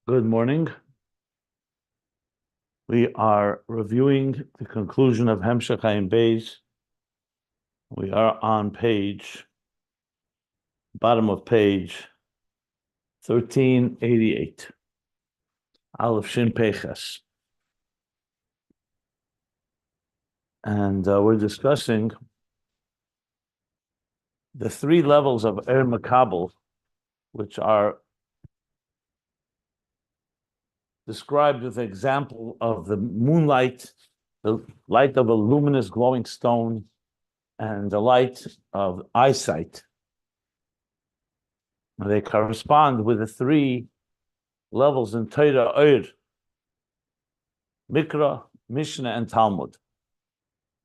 Good morning. We are reviewing the conclusion of Hemshech Ayin Beis. We are on bottom of page 1388. Aleph Shin Peches. And we're discussing the three levels of Makabel, which are described with an example of the moonlight, the light of a luminous glowing stone, and the light of eyesight. They correspond with the three levels in Torah, Ohr, Mikra, Mishnah, and Talmud,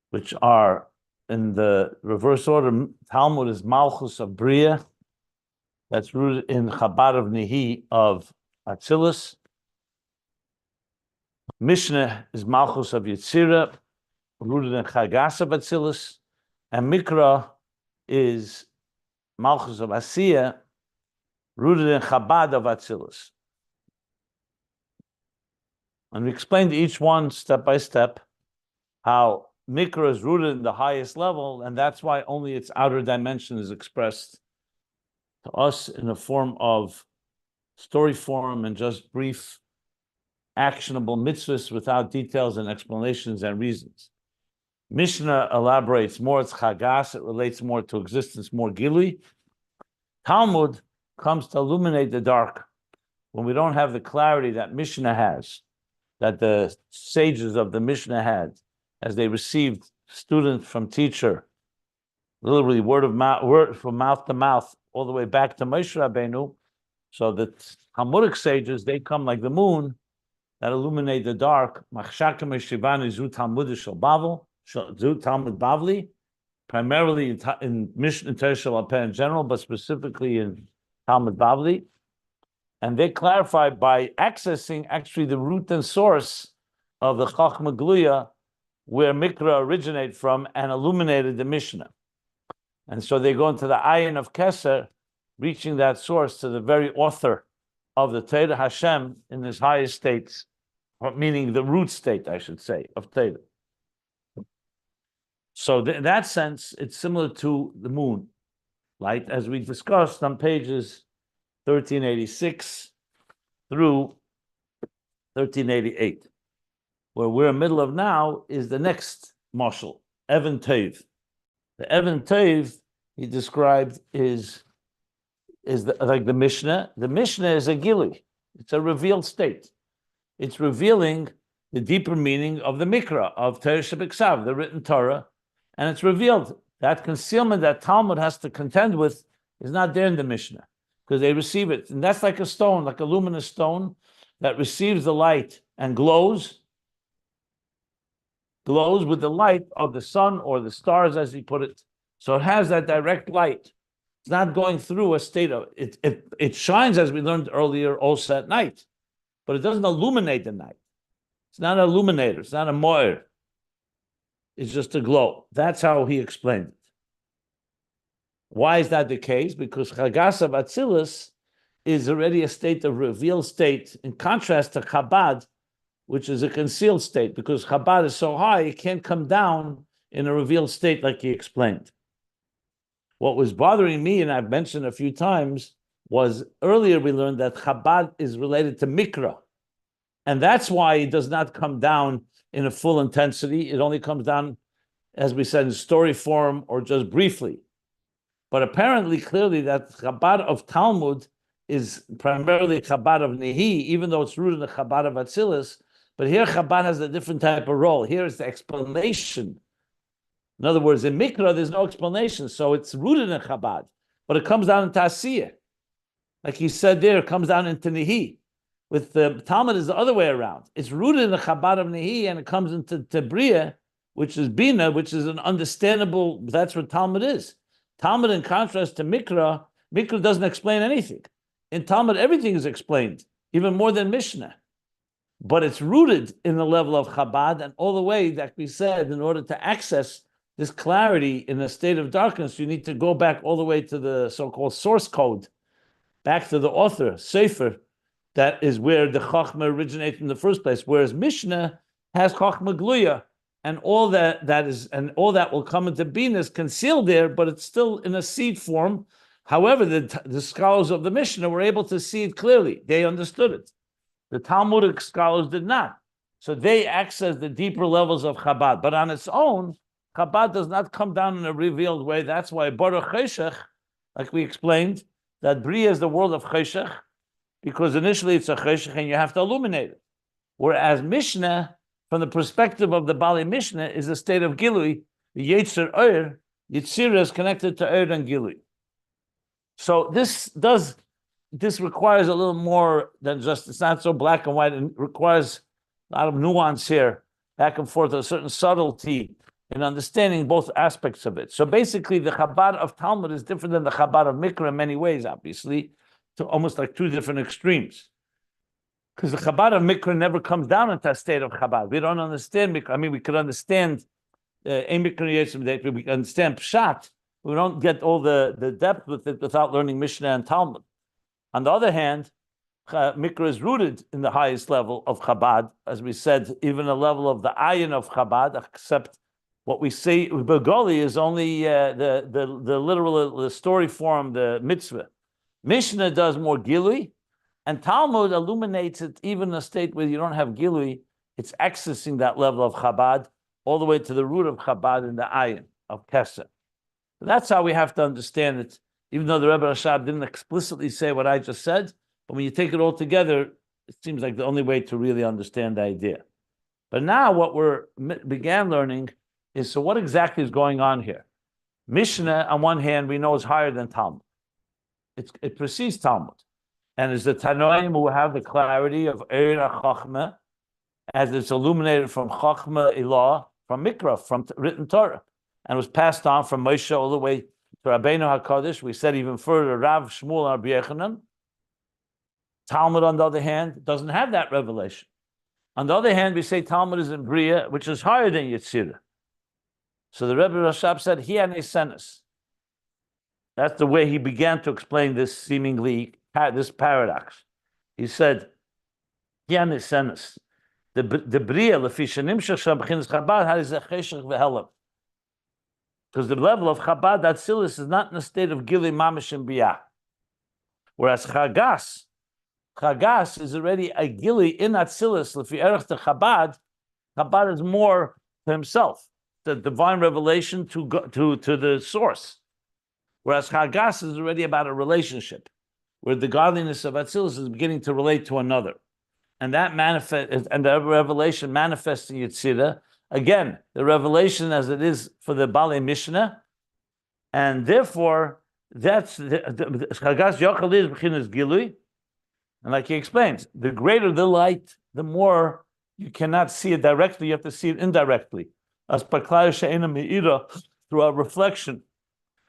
which are in the reverse order. Talmud is Malchus of Biy'a, that's rooted in Chabad of Nihi of Atzilus. Mishnah is Malchus of Yetzirah, rooted in Chagas of Atzilus. And Mikra is Malchus of Asiya, rooted in Chabad of Atzilus. And we explained each one step by step how Mikra is rooted in the highest level, and that's why only its outer dimension is expressed to us in a form of story form and just brief, actionable mitzvahs without details and explanations and reasons. Mishnah elaborates more, it's Chagas, it relates more to existence, more Gili. Talmud comes to illuminate the dark when we don't have the clarity that Mishnah has, that the sages of the Mishnah had, as they received student from teacher, literally word from mouth to mouth, all the way back to Moshe Rabbeinu. So the Talmudic sages, they come like the moon that illuminate the dark. Machshakim Shivani Zu Talmud Bavel, Zu Talmud Bavli, primarily in Mishnah Torah Shalapeh in general, but specifically in Talmud Bavli. And they clarify by accessing actually the root and source of the Chachma Gluya, where Mikra originated from, and illuminated the Mishnah. And so they go into the Ayin of Keser, reaching that source to the very author of the Torah, Hashem, in his highest states, meaning the root state, I should say, of Torah. So in that sense, it's similar to the moon, right? As we discussed on pages 1386 through 1388. Where we're in the middle of now is the next mashal, Even Tov. The Even Tov, he described, is like the Mishnah. The Mishnah is a gili. It's a revealed state. It's revealing the deeper meaning of the Mikra, of Torah Shebiksav, the written Torah, and it's revealed. That concealment that Talmud has to contend with is not there in the Mishnah, because they receive it. And that's like a stone, like a luminous stone that receives the light and glows with the light of the sun or the stars, as he put it. So it has that direct light. It's not going through a state of it. It shines, as we learned earlier, also at night, but it doesn't illuminate the night. It's not an illuminator. It's not a moir. It's just a glow. That's how he explained it. Why is that the case? Because Chagas of Atzilus is already a state of revealed state, in contrast to Chabad, which is a concealed state, because Chabad is so high, it can't come down in a revealed state like he explained. What was bothering me, and I've mentioned a few times, was earlier we learned that Chabad is related to Mikra. And that's why it does not come down in a full intensity. It only comes down, as we said, in story form or just briefly. But apparently, clearly, that Chabad of Talmud is primarily Chabad of Nihi, even though it's rooted in the Chabad of Atzilus. But here Chabad has a different type of role. Here is the explanation. In other words, in Mikra, there's no explanation. So it's rooted in Chabad, but it comes down into Asiyah. Like he said there, it comes down into Nihi. With the Talmud is the other way around. It's rooted in the Chabad of Nihi, and it comes into Biy'a, which is Bina, which is an understandable, that's what Talmud is. Talmud, in contrast to Mikra doesn't explain anything. In Talmud, everything is explained, even more than Mishnah. But it's rooted in the level of Chabad, and all the way that we said, in order to access this clarity in a state of darkness, you need to go back all the way to the so-called source code, back to the author, Sefer, that is where the Chochmah originated in the first place. Whereas Mishnah has Chochmah Gluya, and all that will come into being is concealed there, but it's still in a seed form. However, the scholars of the Mishnah were able to see it clearly. They understood it. The Talmudic scholars did not. So they access the deeper levels of Chabad. But on its own, Chabad does not come down in a revealed way. That's why Boreh Choshech, like we explained, that Biy'a is the world of Choshech, because initially it's a Choshech and you have to illuminate it. Whereas Mishnah, from the perspective of the Bali Mishnah, is a state of Gilui. The Yotzer Ohr, Yetzirah is connected to Ohr and Gilui. So this requires a little more than just, it's not so black and white, and requires a lot of nuance here, back and forth, a certain subtlety in understanding both aspects of it. So basically, the Chabad of Talmud is different than the Chabad of Mikra in many ways, obviously, to almost like two different extremes. Because the Chabad of Mikra never comes down into a state of Chabad. We don't understand Mikra. I mean, we could understand Ein Mikra Yetzim Deit, we can understand Pshat. We don't get all the depth with it without learning Mishnah and Talmud. On the other hand, Mikra is rooted in the highest level of Chabad, as we said, even a level of the Ayin of Chabad, except what we say Begoli is only the literal, the story form, the mitzvah. Mishnah does more Gilui, and Talmud illuminates it even in a state where you don't have Gilui. It's accessing that level of Chabad all the way to the root of Chabad in the Ayin of Kesser. So that's how we have to understand it, even though the Rebbe Rashab didn't explicitly say what I just said. But when you take it all together, it seems like the only way to really understand the idea. But now what we began learning is, so what exactly is going on here? Mishnah, on one hand, we know is higher than Talmud. It precedes Talmud. And it's the Tanoim who have the clarity of Eira Chochmah, as it's illuminated from Chochmah Ilah, from Mikra, from written Torah, and was passed on from Moshe all the way to Rabbeinu HaKadosh. We said even further, Rav Shmuel and Rabbi Yechanan. Talmud, on the other hand, doesn't have that revelation. On the other hand, we say Talmud is in Biy'a, which is higher than Yetzirah. So the Rebbe Rashab said, he had senes. That's the way he began to explain this seemingly, this paradox. He said, he had senes. The Biy'a, Lefisha Nimshach Sham B'chinas Chabad, has a Choshech v'Helam. Because the level of Chabad, that Silas, is not in a state of Gilui Mamish and Biy'a. Whereas Chagas is already a Gili in Atzilus. Lefi Erech to Chabad is more to himself, the divine revelation to the source. Whereas Chagas is already about a relationship, where the godliness of Atzilus is beginning to relate to another. And that the revelation manifests in Yetzirah. Again, the revelation as it is for the Bali Mishnah, and therefore that's Chagas Yochel is B'chinas Gilui. And like he explains, the greater the light, the more you cannot see it directly, you have to see it indirectly. As through a reflection.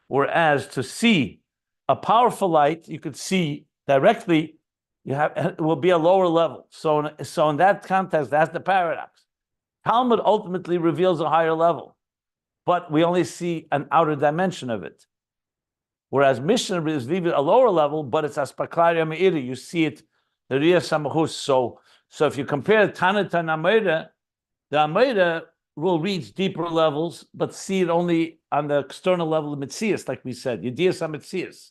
Whereas to see a powerful light, you could see directly, it will be a lower level. So in that context, that's the paradox. Talmud ultimately reveals a higher level, but we only see an outer dimension of it. Whereas Mishnah is leaving a lower level, but it's aspaklaria me'iri. You see it, the riyah samachus. So if you compare Tana to Amayda, the Amayda will reach deeper levels, but see it only on the external level of Metzias, like we said, Yediyas HaMetzias.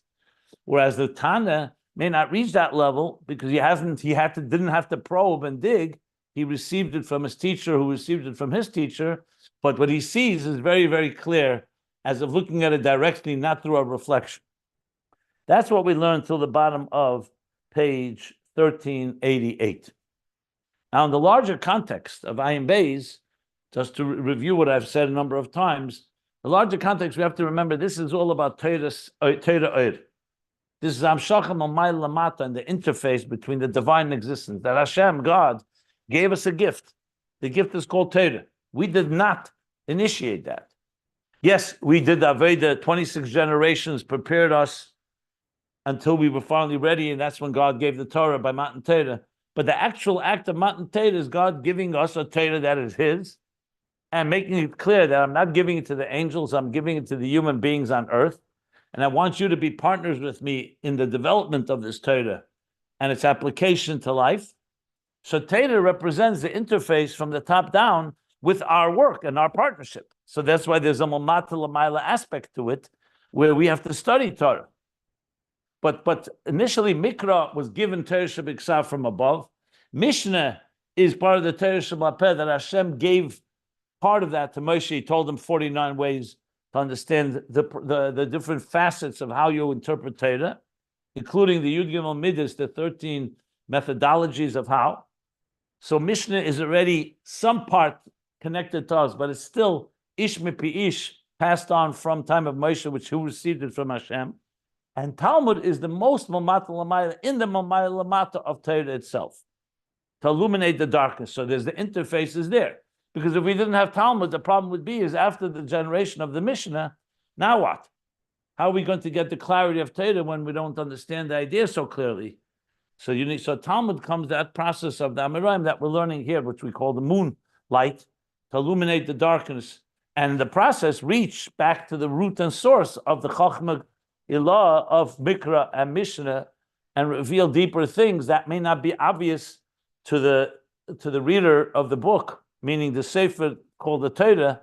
Whereas the Tana may not reach that level because didn't have to probe and dig. He received it from his teacher, who received it from his teacher. But what he sees is very, very clear, as of looking at it directly, not through a reflection. That's what we learned till the bottom of page 1388. Now, in the larger context of Ayin Beis, just to review what I've said a number of times, the larger context, we have to remember this is all about Torah Ohr. This is Amshachim Almay Lamata, and the interface between the divine existence, that Hashem, God, gave us a gift. The gift is called Torah. We did not initiate that. Yes, we did Aveda, 26 generations prepared us until we were finally ready, and that's when God gave the Torah by Matan Torah. But the actual act of Matan Torah is God giving us a Torah that is His, and making it clear that I'm not giving it to the angels, I'm giving it to the human beings on earth, and I want you to be partners with me in the development of this Torah. and its application to life. So Torah represents the interface from the top down with our work and our partnership. So that's why there's a mamata l'mayla aspect to it, where we have to study Torah. But initially, Mikra was given Torah Shebiksav from above. Mishnah is part of the Torah Shebapeh that Hashem gave part of that to Moshe. He told him 49 ways to understand the different facets of how you interpret Torah, including the Yud Gimel Midas, the 13 methodologies of how. So Mishnah is already some part connected to us, but it's still ish mipi ish, passed on from time of Moshe, which who received it from Hashem. And Talmud is the most mamata l'mayla in the mamata l'mata of Torah itself, to illuminate the darkness. So there's the interface is there. Because if we didn't have Talmud, the problem would be is after the generation of the Mishnah, now what? How are we going to get the clarity of Torah when we don't understand the idea so clearly? So Talmud comes that process of the Amirayim that we're learning here, which we call the moonlight, to illuminate the darkness, and the process reach back to the root and source of the Chochmah Ilah of Mikra and Mishnah, and reveal deeper things that may not be obvious to the reader of the book, meaning the Sefer called the Torah,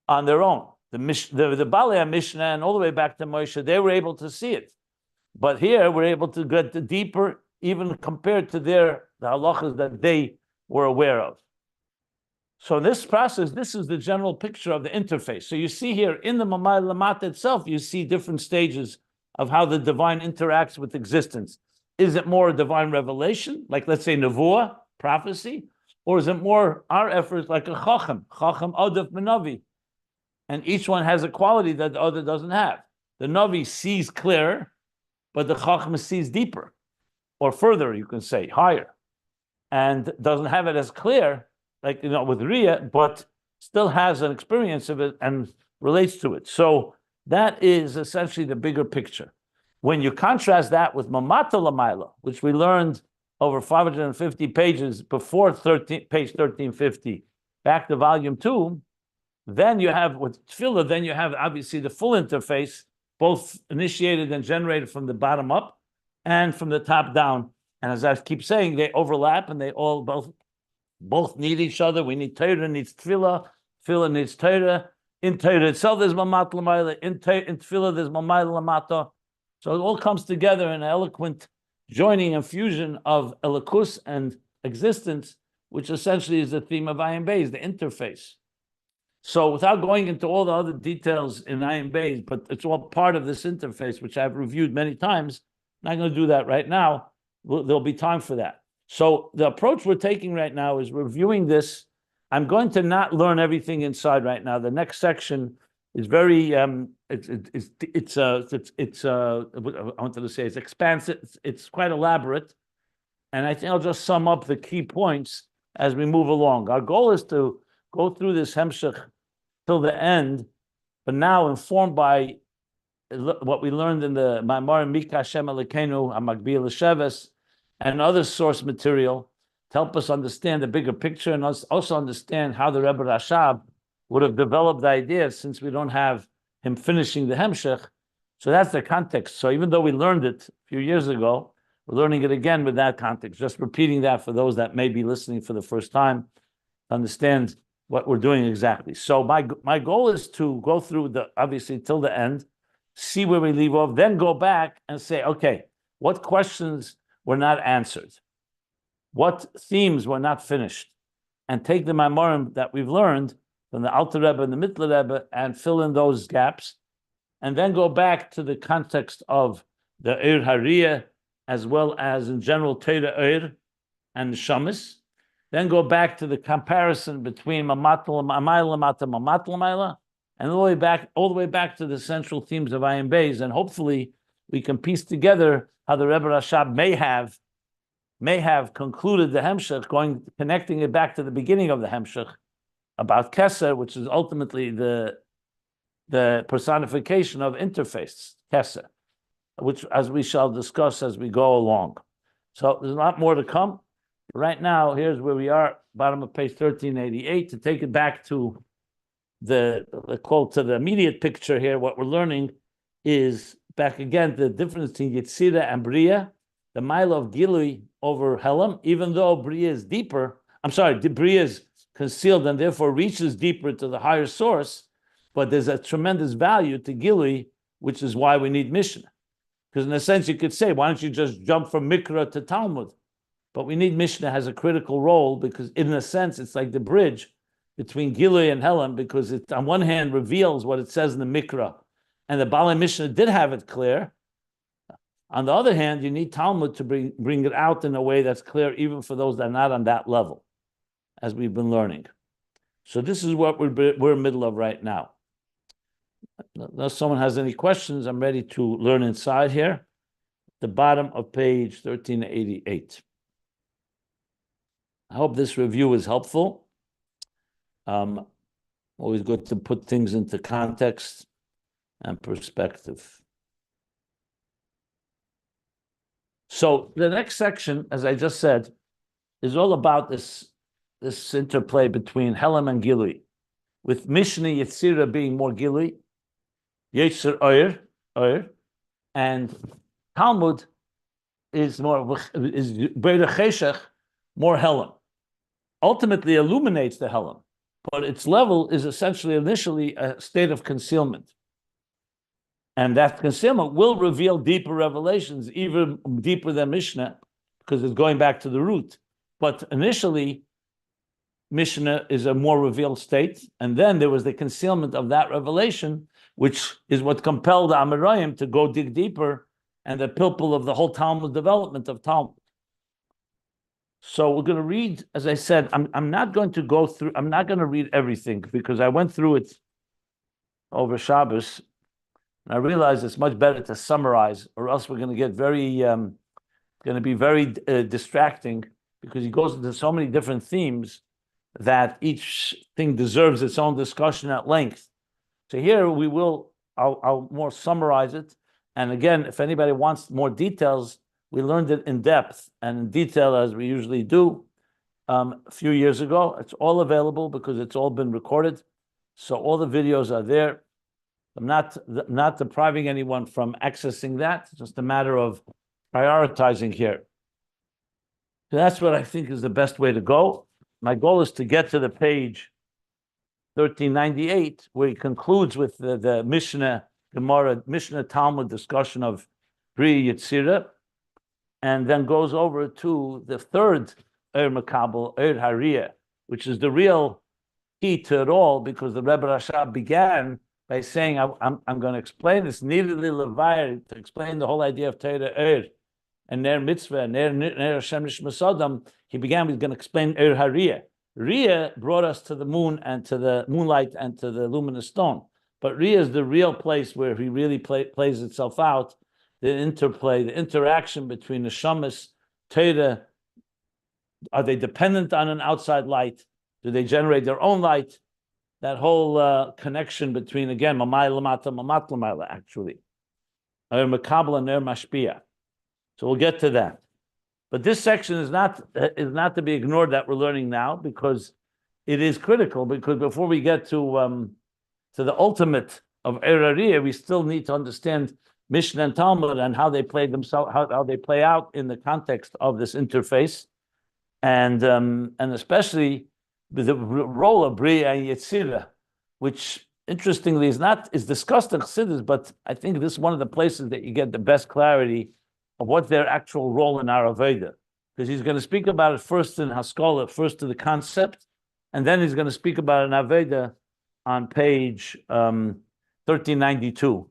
on their own. The Balei Mishnah and all the way back to Moshe, they were able to see it. But here we're able to get the deeper, even compared to the halachas that they were aware of. So in this process, this is the general picture of the interface. So you see here in the Mamai Lamat itself, you see different stages of how the divine interacts with existence. Is it more a divine revelation, like let's say Nevuah, prophecy, or is it more our efforts like a Chacham Adaf Menavi? And each one has a quality that the other doesn't have. The Navi sees clearer, but the Chacham sees deeper, or further, you can say, higher, and doesn't have it as clear, like with Riyah, but still has an experience of it and relates to it. So that is essentially the bigger picture. When you contrast that with Mamata Lamayla, which we learned over 550 pages before page 1350, back to volume 2, then you have with Tefillah, then you have obviously the full interface, both initiated and generated from the bottom up and from the top down. And as I keep saying, they overlap and they all both need each other. We need Torah needs Tefillah, Tefillah needs Torah. In Torah itself, there's Mamat L'mayla. In Tefillah, there's Mamayla Lamata. So it all comes together in an eloquent joining and fusion of Elikus and existence, which essentially is the theme of Ayin Beis, the interface. So without going into all the other details in Ayin Beis, but it's all part of this interface, which I've reviewed many times. I'm not going to do that right now. There'll be time for that. So the approach we're taking right now is reviewing this. I'm going to not learn everything inside right now. The next section is very I wanted to say it's expansive. It's quite elaborate, and I think I'll just sum up the key points as we move along. Our goal is to go through this hemshech till the end, but now informed by what we learned in the Ma'amar Mika Hashem Elokeinu Hamagbiyah L'Sheves and other source material to help us understand the bigger picture and also understand how the Rebbe Rashab would have developed the idea, since we don't have him finishing the hemshech. So that's the context. So even though we learned it a few years ago, we're learning it again with that context, just repeating that for those that may be listening for the first time to understand what we're doing exactly. So my goal is to go through obviously till the end, see where we leave off, then go back and say, okay, what questions were not answered? What themes were not finished? And take the Maimorim that we've learned from the Alter Rebbe and the Mittler Rebbe and fill in those gaps, and then go back to the context of the Eir Hariyah, as well as in general Teira Eir and the Shamis. Then go back to the comparison between Mamat L'mayla, Mamat L'mayla, and all the way back to the central themes of Ayin Beis, and hopefully we can piece together how the Rebbe Rashab may have concluded the hemshech, connecting it back to the beginning of the hemshech about Keser, which is ultimately the personification of interface, Keser, which as we shall discuss as we go along. So there's a lot more to come. Right now, here's where we are, bottom of page 1388. To take it back to the immediate picture here, what we're learning is back again the difference between Yetzirah and Biy'a, the mile of Gilui over Helam, even though Biy'a is deeper. I'm sorry, Biy'a is concealed and therefore reaches deeper to the higher source, but there's a tremendous value to Gilui, which is why we need Mishnah. Because in a sense, you could say, why don't you just jump from Mikra to Talmud? But we need Mishnah has a critical role because in a sense, it's like the bridge between Gilui and Helam, because it on one hand reveals what it says in the Mikra, and the Baalei Mishnah did have it clear. On the other hand, you need Talmud to bring it out in a way that's clear even for those that are not on that level, as we've been learning. So this is what we're in the middle of right now. Unless someone has any questions, I'm ready to learn inside here. The bottom of page 1388. I hope this review is helpful. Always good to put things into context and perspective. So the next section, as I just said, is all about this interplay between Helam and Gilui, with Mishnah Yetzirah being more Gilui, Yotzer Ohr, and Talmud is Boreh Choshech, more Helam. Ultimately illuminates the Helam, but its level is essentially initially a state of concealment. And that concealment will reveal deeper revelations, even deeper than Mishnah, because it's going back to the root. But initially, Mishnah is a more revealed state, and then there was the concealment of that revelation, which is what compelled the Amoraim to go dig deeper, and the pilpul of the whole Talmud development of Talmud. So we're going to read, as I said, I'm not going to read everything because I went through it over Shabbos. And I realize it's much better to summarize, or else we're going to get very distracting, because he goes into so many different themes that each thing deserves its own discussion at length. So here I'll more summarize it. And again, if anybody wants more details, we learned it in depth and in detail as we usually do a few years ago. It's all available because it's all been recorded. So all the videos are there. I'm not depriving anyone from accessing that. It's just a matter of prioritizing here. So that's what I think is the best way to go. My goal is to get to the page 1398, where he concludes with the Mishnah Gemara, Mishnah Talmud discussion of Biy'a Yetzirah, and then goes over to the third Ohr Makabel, Ohr Hariyah, which is the real key to it all, because the Rebbe Rashab began by saying, I'm going to explain this, neededly levayir, to explain the whole idea of Torah Ohr, and Ner Mitzvah, Ner Hashem Nishmas Adam. He began with going to explain Ohr Hariyah. Riyah brought us to the moon and to the moonlight and to the luminous stone. But Riyah is the real place where he really plays itself out, the interplay, the interaction between the Shamas, Torah. Are they dependent on an outside light? Do they generate their own light? That whole connection between, again, Mamay Lamata, Mamat Lamayla, actually. Ohr Makabel and Ohr Mashpia. So we'll get to that. But this section is not to be ignored that we're learning now, because it is critical, because before we get to the ultimate of Ohr Hariyah, we still need to understand Mishnah and Talmud and how they play themselves, how they play out in the context of this interface, and especially the role of Biy'a and Yetzirah, which interestingly is discussed in Chassidus, but I think this is one of the places that you get the best clarity of what their actual role in our Avodah, because he's going to speak about it first in Haskalah, first to the concept, and then he's going to speak about it in Avodah on page 1392,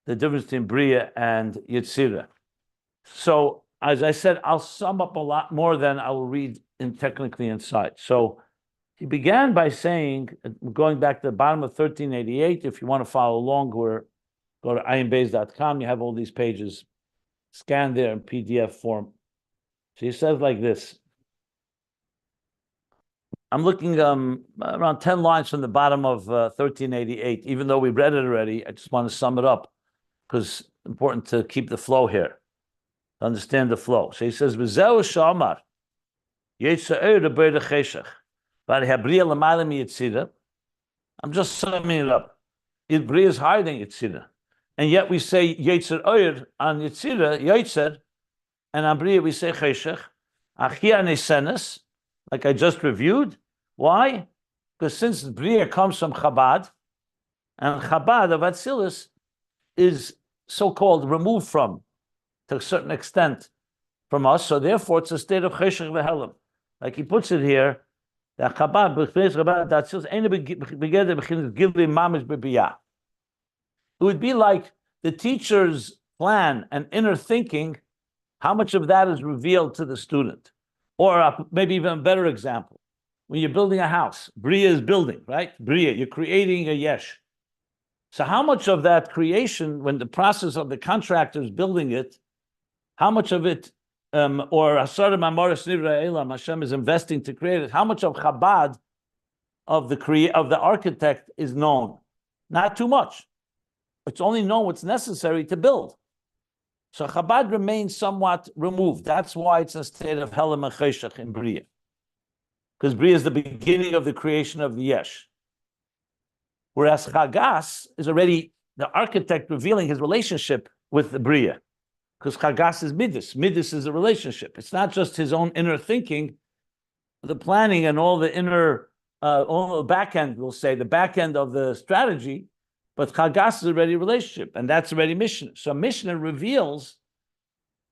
the difference between Biy'a and Yetzirah. So, as I said, I'll sum up a lot more than I will read technically inside. So, he began by saying, going back to the bottom of 1388, if you want to follow along, go to ayinbeis.com, you have all these pages scanned there in PDF form. So he says like this. I'm looking around 10 lines from the bottom of 1388. Even though we read it already, I just want to sum it up, because it's important to keep the flow here, to understand the flow. So he says, V'zeu sh'amar, Yotzer Ohr Boreh Choshech. I'm just summing it up. Biy'a is higher than Yetzirah. And yet we say Yotzer Ohr on Yetzirah, Yotzer, and on Biy'a we say Choshech. Achia nesenes, like I just reviewed. Why? Because since Biy'a comes from Chabad, and Chabad of Atzilus is so-called removed from, to a certain extent, from us, so therefore it's a state of Choshech v'Helam. Like he puts it here, that Chabad, Atzilus, it would be like the teacher's plan and inner thinking, how much of that is revealed to the student? Or maybe even a better example, when you're building a house, Biy'a is building, right? Biy'a, you're creating a yesh. So how much of that creation, when the process of the contractor is building it, how much of it, or Asar Mamoris Nivra Elam, Hashem is investing to create it, how much of Chabad, of the architect, is known? Not too much. It's only known what's necessary to build. So Chabad remains somewhat removed. That's why it's a state of Helam and Choshech in Biy'a. Because Biy'a is the beginning of the creation of the Yesh. Whereas Chagas is already the architect revealing his relationship with the Biy'a. Because Chagas is Midas. Midas is a relationship. It's not just his own inner thinking, the planning and all the inner, all the back end, we'll say, the back end of the strategy. But Chagas is already a relationship, and that's already Mishnah. So Mishnah reveals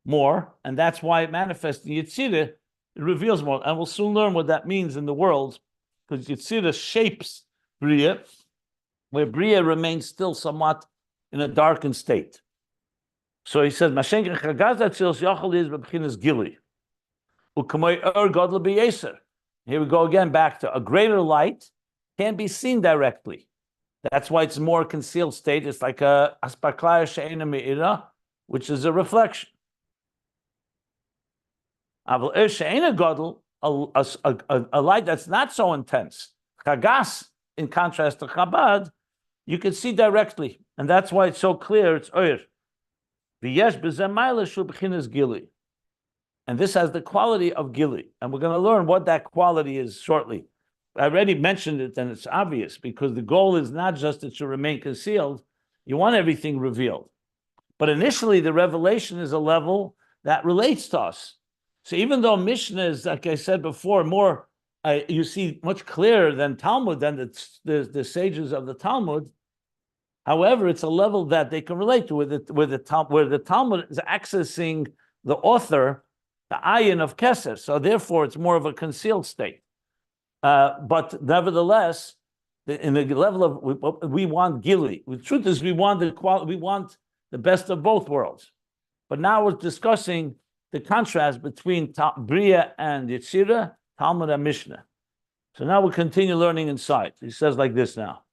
more, and that's why it manifests in Yetzirah. It reveals more, and we'll soon learn what that means in the world, because Yetzirah shapes Biy'a, where Biy'a remains still somewhat in a darkened state. So he says, "Mashenk Chagas Atzilus Yachol is b'Bchinas Gili, u'Kamei Or Godel B'Yeser." Here we go again, back to a greater light can't be seen directly. That's why it's more concealed state. It's like a aspaklaya she'ena me'ira, which is a reflection. Aval she'ena godel, a light that's not so intense. Chagas, in contrast to Chabad, you can see directly, and that's why it's so clear. It's Ohr. V'yesh b'zemayla shu b'chinas gili, and this has the quality of gili, and we're going to learn what that quality is shortly. I already mentioned it, and it's obvious, because the goal is not just it should remain concealed. You want everything revealed. But initially, the revelation is a level that relates to us. So even though Mishnah is, like I said before, more, you see much clearer than Talmud, than the sages of the Talmud, however, it's a level that they can relate to, where the Talmud is accessing the author, the Ayin of Keser. So therefore, it's more of a concealed state. But nevertheless, in the level of we want Gili. The truth is, we want the best of both worlds. But now we're discussing the contrast between Biy'a and Yetzirah, Talmud and Mishnah. So now we'll continue learning inside. He says like this now.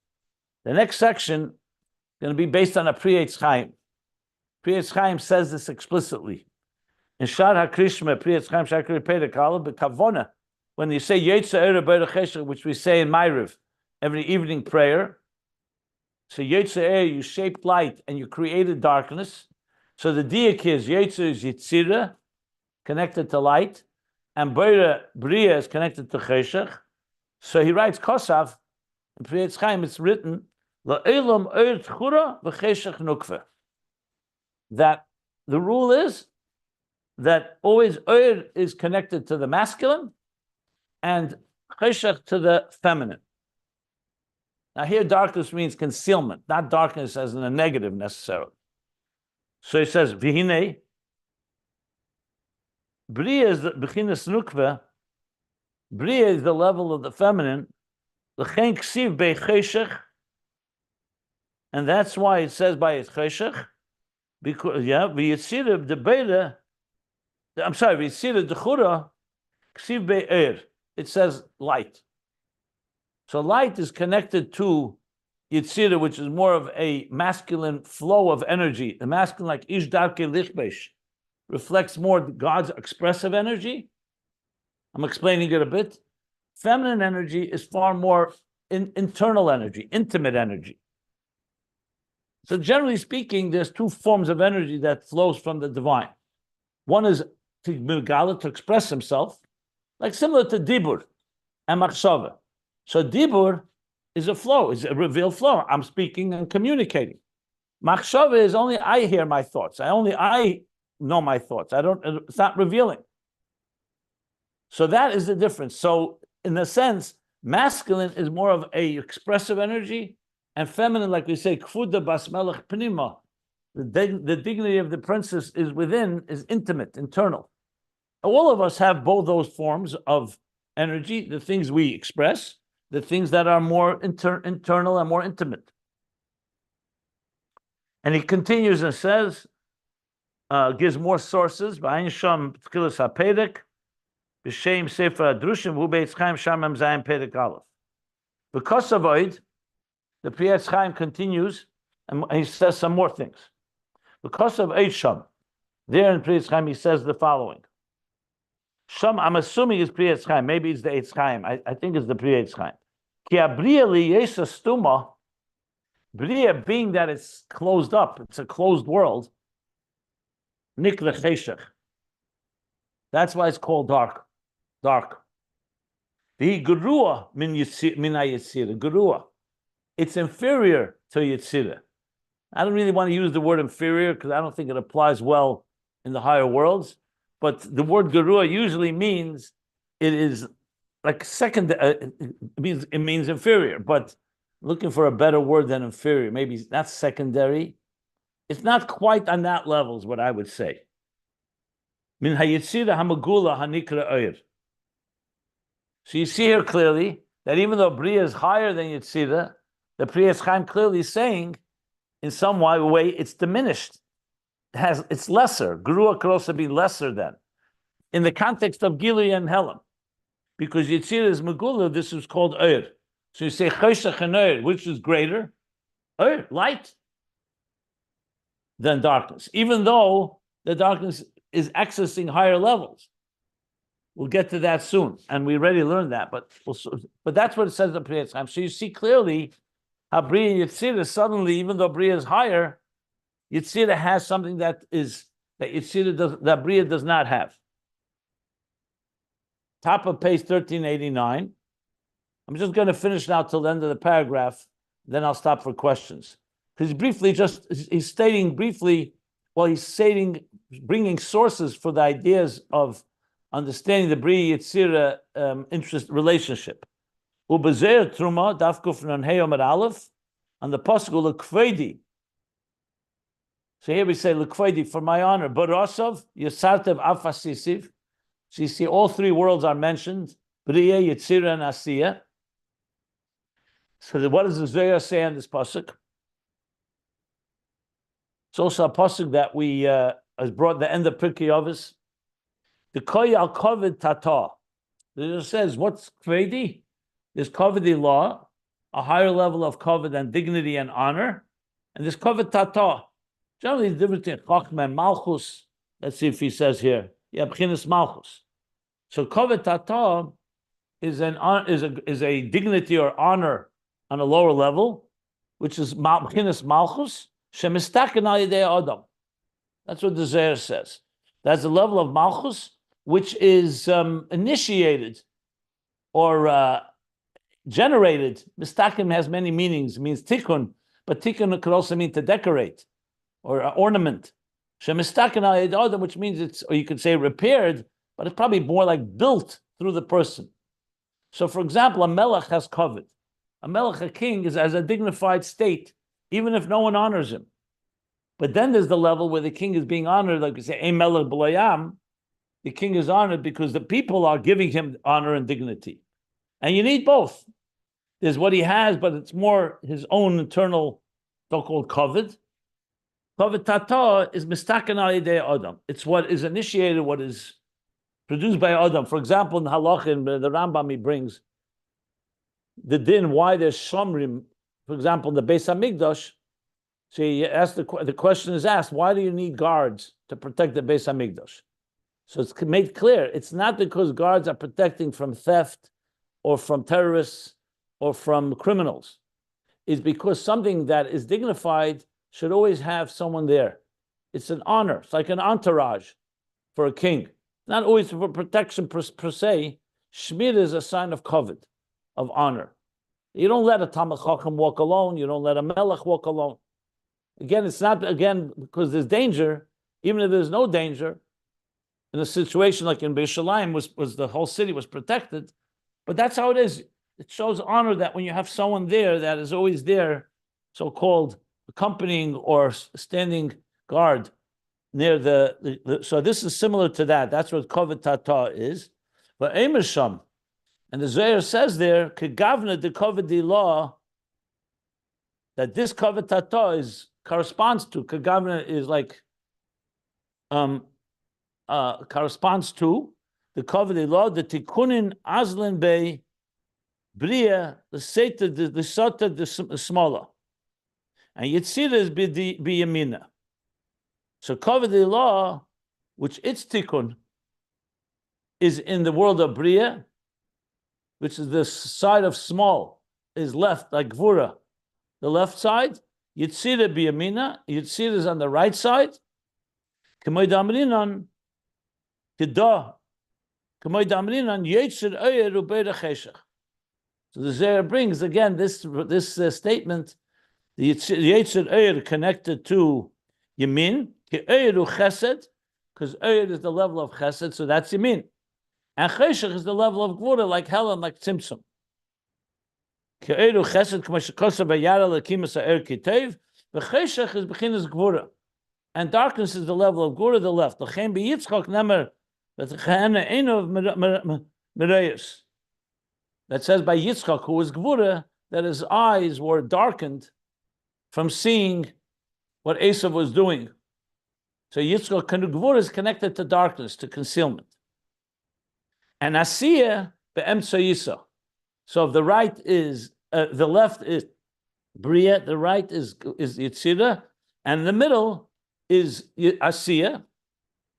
The next section is going to be based on a p.1388 Chaim. p.1388 Chaim says this explicitly. In Shar HaKrishma, p.1388 Chaim Shakri Pedakala, B'Kavona. When you say Yotzer Ohr Boreh Choshech, which we say in Ma'ariv, every evening prayer, so Yotzer Ohr, you shaped light and you created darkness. So the diak is Yotzer is Yetzirah, connected to light, and Biy'a is connected to Choshech. So he writes Kosav, in p.1388 Chaim, it's written, La'elam Ohr Tzoreh v'Choshech Nukva. That the rule is that always Ohr is connected to the masculine, and Choshech to the feminine. Now here darkness means concealment, not darkness as in a negative necessarily. So he says, V'hinei, Biy'a is the B'chinas Nukva, Biy'a is the level of the feminine, L'chein ksiv bei Choshech, and that's why it says by Choshech, because, V'yitzirah the Biy'a, V'yitzirah the Chura, ksiv bei Ohr. It says light. So light is connected to Yetzirah, which is more of a masculine flow of energy. The masculine, like Ish Darke Lichbesh, reflects more God's expressive energy. I'm explaining it a bit. Feminine energy is far more internal energy, intimate energy. So generally speaking, there's two forms of energy that flows from the divine. One is to Megala, to express himself, like similar to Dibur and Machshava. So Dibur is a flow, is a revealed flow. I'm speaking and communicating. Machshava is only I hear my thoughts. I know my thoughts. It's not revealing. So that is the difference. So in a sense, masculine is more of a expressive energy, and feminine, like we say, kfuda bas melech pnima. The dignity of the princess is within, is intimate, internal. All of us have both those forms of energy, the things we express, the things that are more internal and more intimate. And he continues and says, gives more sources. B'ayin sham tchilas hapedek, b'shem sefer adrushim hu beitz chaim shamam zayim pedek aleph. Because of Oid, the Pri Chaim continues, and he says some more things. Because of Oid Sham, there in Pri Chaim he says the following. Sham, I'm assuming it's Pri Chaim, maybe it's the Eitz Chaim. I think it's the Pri Chaim. Ki abriya li yesa stuma, Biy'a, being that it's closed up, it's a closed world, nikla Choshech. That's why it's called dark. Dark. The Gerua min Yitzira. Gerua. It's inferior to Yitzira. I don't really want to use the word inferior because I don't think it applies well in the higher worlds. But the word Gerua usually means it is like second. It means inferior. But looking for a better word than inferior, maybe not secondary. It's not quite on that level, is what I would say. Min hayitzira hamagula hanikra oir. So you see here clearly that even though Biy'a is higher than Yitzira, the Pri Chaim clearly saying, in some way, it's diminished. It's lesser. Gerua could also be lesser than. In the context of Gilui and Helam. Because Yitzira is Megula, this is called Oir. So you say Choshech and Oir, which is greater? Oir, light, than darkness. Even though the darkness is accessing higher levels. We'll get to that soon, and we already learned that. But that's what it says in Pri Chaim. So you see clearly how Biy'a and Yitzira suddenly, even though Biy'a is higher, Yitzira has something that Biy'a does not have. Top of page 1389. I'm just going to finish now till the end of the paragraph. Then I'll stop for questions. Because he's stating briefly. Well, he's stating, bringing sources for the ideas of understanding the Biy'a Yitzira interest relationship. Ubezer truma dafkuf non heyomer aleph, on the pasuk lekvedi. So here we say lekvedi, for my honor. Borosov yisartev afasisiv. So you see all three worlds are mentioned: Biy'a, Yitzira, and Asiya. So what does the Zohar say on this pasuk? It's also a pasuk that we has brought the end of Pirkei Avos. The koy al kovid tata. It says, what's kvedi? There's kovedi law, a higher level of koved and dignity and honor, and there's koved tata. Generally, the difference between chachma and malchus. Let's see if he says here. Yeah, b'chinas malchus. So koved tata is a dignity or honor on a lower level, which is b'chinas malchus shemistaken al yedei adam. That's what the Zohar says. That's the level of malchus, which is initiated or generated. Mistakim has many meanings. It means tikkun, but tikkun could also mean to decorate or ornament. Shemistaken al yedei adam, which means it's, or you could say repaired, but it's probably more like built through the person. So, for example, a melech has covet. A melech, a king, has a dignified state, even if no one honors him. But then there's the level where the king is being honored, like we say, Ein melech b'layam. The king is honored because the people are giving him honor and dignity. And you need both. There's what he has, but it's more his own internal so-called covet. Covet tata is mistaken al yedei adam. It's what is initiated, what is produced by adam. For example, in Halachin, the Rambam, he brings the din, why there's shomrim. For example, in the Beis Hamikdash, so he asked the question is asked, why do you need guards to protect the Beis Hamikdash? So it's made clear, it's not because guards are protecting from theft or from terrorists or from criminals. It's because something that is dignified should always have someone there. It's an honor. It's like an entourage for a king. Not always for protection per se. Shmir is a sign of covet, of honor. You don't let a Talmid Chacham walk alone. You don't let a Melech walk alone. Again, it's not, because there's danger even if there's no danger, in a situation like in Beishalayim was the whole city was protected, but that's how it is. It shows honor that when you have someone there that is always there, so-called accompanying or standing guard near so this is similar to that. That's what Kovet Tata is. But Emersham, and the Zohar says there, Kegavna de Kovet law, that this Kovet Tata is corresponds to, Kegavna is like corresponds to the Kovet law, the Tikkunin Azlin Bey Biy'a, the Seta, the Sota, the smaller. And Yetzirah is Biyamina. So Kovet law, which its Tikkun is in the world of Biy'a, which is the side of small, is left, like Gvura, the left side. Yetzirah Biyamina, Yetzirah is on the right side. K'moy damrinan, Kedah, K'moy damrinan, Yotzer Ohr u'Boreh Choshech. So the Zohar brings, again, this statement, the Yotzer Ohr connected to Yamin, Ke'ohr Chesed, because Ohr is the level of Chesed, so that's Yamin. And Choshech is the level of Gvura, like Hell and like Tzimtzum. Ke'ohr Chesed, K'mo shekosav v'yara l'kimas ha'er kitev, v'Choshech is b'chinas Gvura. And darkness is the level of Gvura, the left. L'chein b'Yitzchak nemer, v't'cha'ena einav mereyus. That says by Yitzchak, who was Gvura, that his eyes were darkened from seeing what Esav was doing. So Yitzchak, Gvura is connected to darkness, to concealment. And Asiya be'emtza Yisa. So if the right is, the left is Biy'a, the right is Yetzirah, and the middle is Asiya.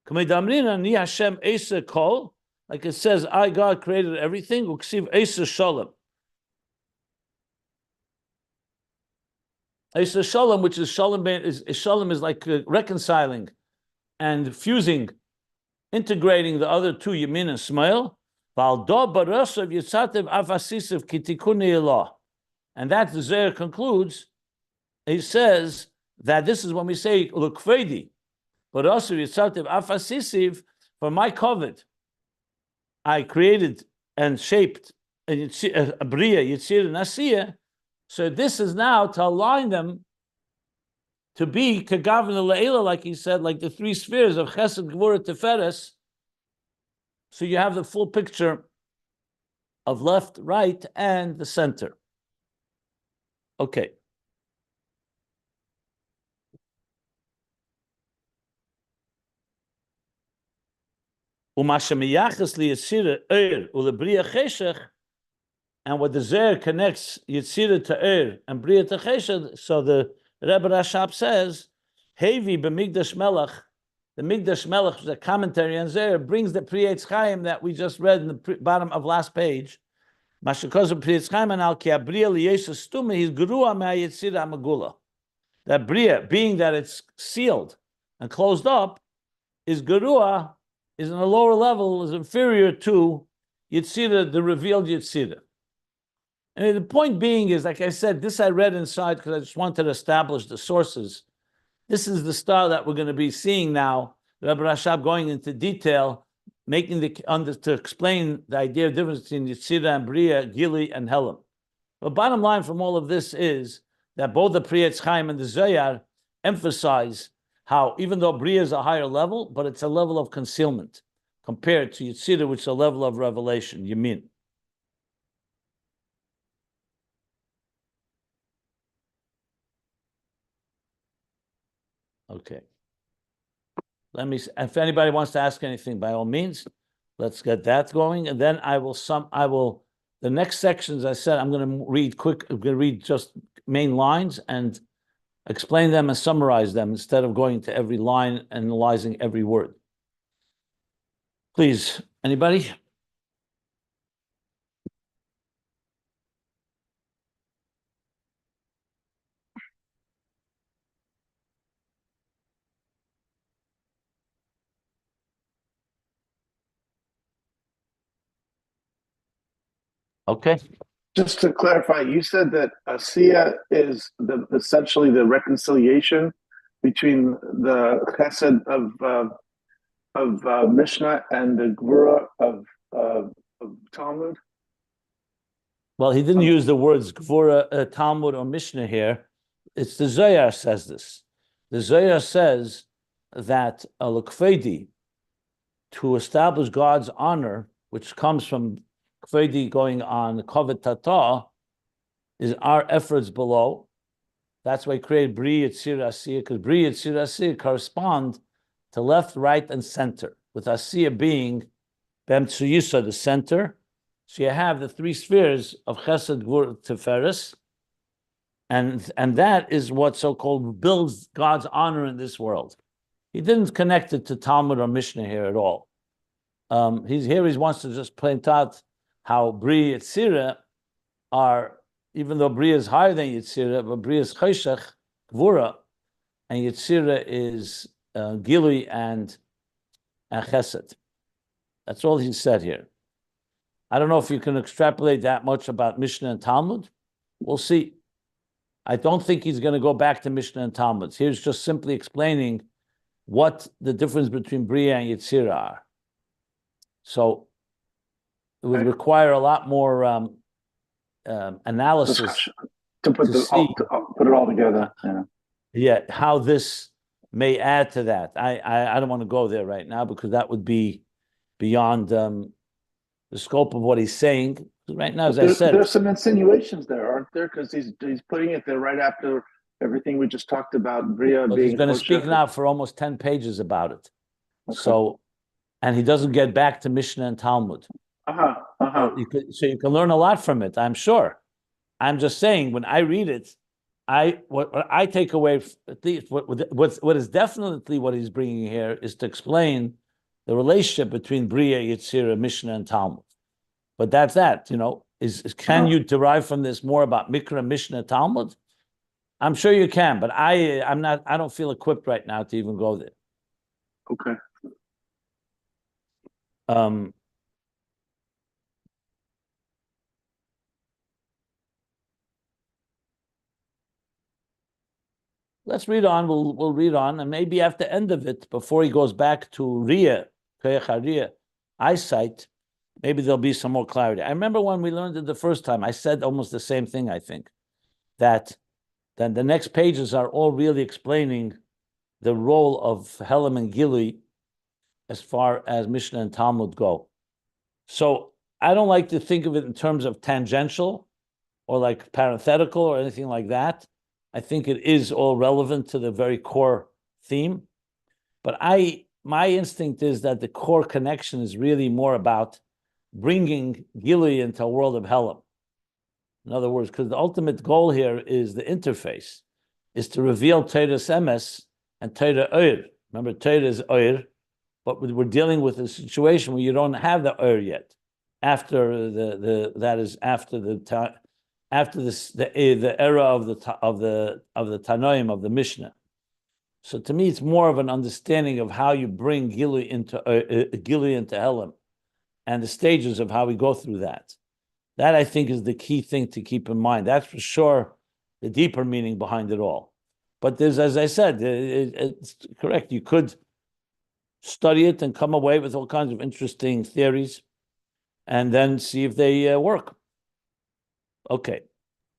K'mei ni Hashem Esa kol, like it says, I, God, created everything. Uksiv Esa Shalom. Esa Shalom, which is Shalom, Shalom is like reconciling and fusing, integrating the other two, Yamin and Smail. And that the Zohar concludes, he says that this is when we say, L'kvedi, but also Yitzatev Afasisiv, for my covet, I created and shaped a Biy'a, Yetzirah, and Asiya. So this is now to align them to be Kagavna Le'ela, like he said, like the three spheres of Chesed, Gvura, Tiferes. So you have the full picture of left, right, and the center. Okay. And what the Zohar connects Yetzirah to Ohr and Biy'a to Choshech, so the Rebbe Rashab says, Hevi b'migdash melech, the Migdash Melech, the commentary on Zohar, brings the Pri Chaim that we just read in the bottom of last page. That Biy'a, being that it's sealed and closed up, is Gerua, is in a lower level, is inferior to Yetzirah, the revealed Yetzirah. And the point being is, like I said, this I read inside because I just wanted to establish the sources. This is the style that we're going to be seeing now. Rabbi Rashab going into detail, making to explain the idea of difference between Yetzirah and Biy'a, Gili and Helam. But bottom line from all of this is that both the Pri Chaim and the Zohar emphasize how even though Biy'a is a higher level, but it's a level of concealment compared to Yetzirah, which is a level of revelation, Yamin. Okay. Let me, if anybody wants to ask anything, by all means, let's get that going. And then the next sections I said, I'm going to read quick, I'm going to read just main lines and explain them and summarize them instead of going to every line, analyzing every word. Please, anybody? Okay. Just to clarify, you said that Asiya is essentially the reconciliation between the chesed of Mishnah and the gvura of Talmud? Well, he didn't use the words Gvura, Talmud, or Mishnah here. It's the Zohar says this. The Zohar says that a L'kvedi, to establish God's honor, which comes from Kvedi going on Kovet Tata, is our efforts below. That's why he created Biy'a, Tzir, Asiya, because Biy'a, Tzir, Asiya correspond to left, right, and center, with Asiya being B'emtsuyisa, the center. So you have the three spheres of Chesed, Gvur, Tiferes, and that is what so-called builds God's honor in this world. He didn't connect it to Talmud or Mishnah here at all. He wants to just point out how Biy'a, Tzir are, even though Biy'a is higher than Yetzirah, but Biy'a is Choshech, Gvura, and Yetzirah is Gilui and Chesed. That's all he said here. I don't know if you can extrapolate that much about Mishnah and Talmud. We'll see. I don't think he's going to go back to Mishnah and Talmud. Here's just simply explaining what the difference between Biy'a and Yetzirah are. So it would require a lot more analysis to put it all together. Yeah, how this may add to that. I don't want to go there right now because that would be beyond the scope of what he's saying. Right now, as I said, there's some insinuations there, aren't there? Because he's putting it there right after everything we just talked about. Biy'a being he's going to speak now for almost 10 pages about it. Okay. So, and he doesn't get back to Mishnah and Talmud. So you can learn a lot from it, I'm sure. I'm just saying, when I read it, what I take away, at least what is definitely what he's bringing here, is to explain the relationship between Biy'a, Yetzirah, Mishnah, and Talmud. But that's that, can you derive from this more about Mikra, Mishnah, Talmud? I'm sure you can, but I don't feel equipped right now to even go there. Okay. Let's read on. We'll read on, and maybe at the end of it, before he goes back to Riyah, eyesight, maybe there'll be some more clarity. I remember when we learned it the first time, I said almost the same thing, I think, that then the next pages are all really explaining the role of Helam and Gilui as far as Mishnah and Talmud go. So I don't like to think of it in terms of tangential or like parenthetical or anything like that. I think it is all relevant to the very core theme. But my instinct is that the core connection is really more about bringing Gilui into a world of Helam. In other words, because the ultimate goal here is the interface, is to reveal Torah's emes and Torah Ohr. Remember, Torah is Ohr, but we're dealing with a situation where you don't have the Ohr yet. After the era of the Tanoim, of the Mishnah. So to me, it's more of an understanding of how you bring Gilui into Helam, and the stages of how we go through that. That, I think, is the key thing to keep in mind. That's for sure the deeper meaning behind it all. But there's, as I said, it's correct. You could study it and come away with all kinds of interesting theories, and then see if they work. Okay.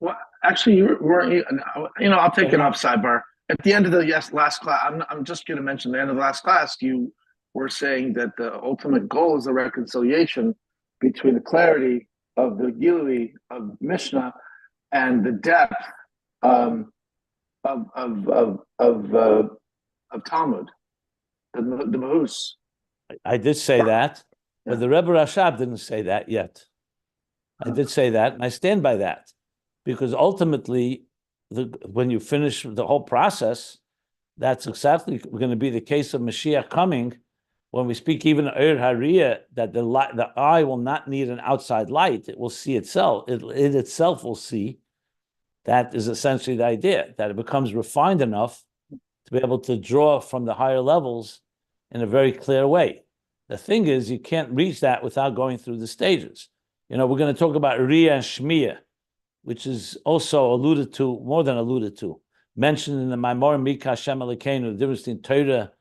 Well, actually, I'll take it off sidebar. At the end of the last class, I'm just going to mention the end of the last class. You were saying that the ultimate goal is the reconciliation between the clarity of the Gilui of Mishnah and the depth of Talmud, the Mahus. I did say that, but the Rebbe Rashab didn't say that yet. I did say that, and I stand by that, because ultimately, when you finish the whole process, that's exactly going to be the case of Mashiach coming. When we speak even Ohr Hariyah, that the eye will not need an outside light; it will see itself. It itself will see. That is essentially the idea, that it becomes refined enough to be able to draw from the higher levels in a very clear way. The thing is, you can't reach that without going through the stages. We're going to talk about Riyah and Shmiyah, which is also alluded to, more than alluded to, mentioned in the Maimor Mika Hashem Elokeinu, the difference between Torah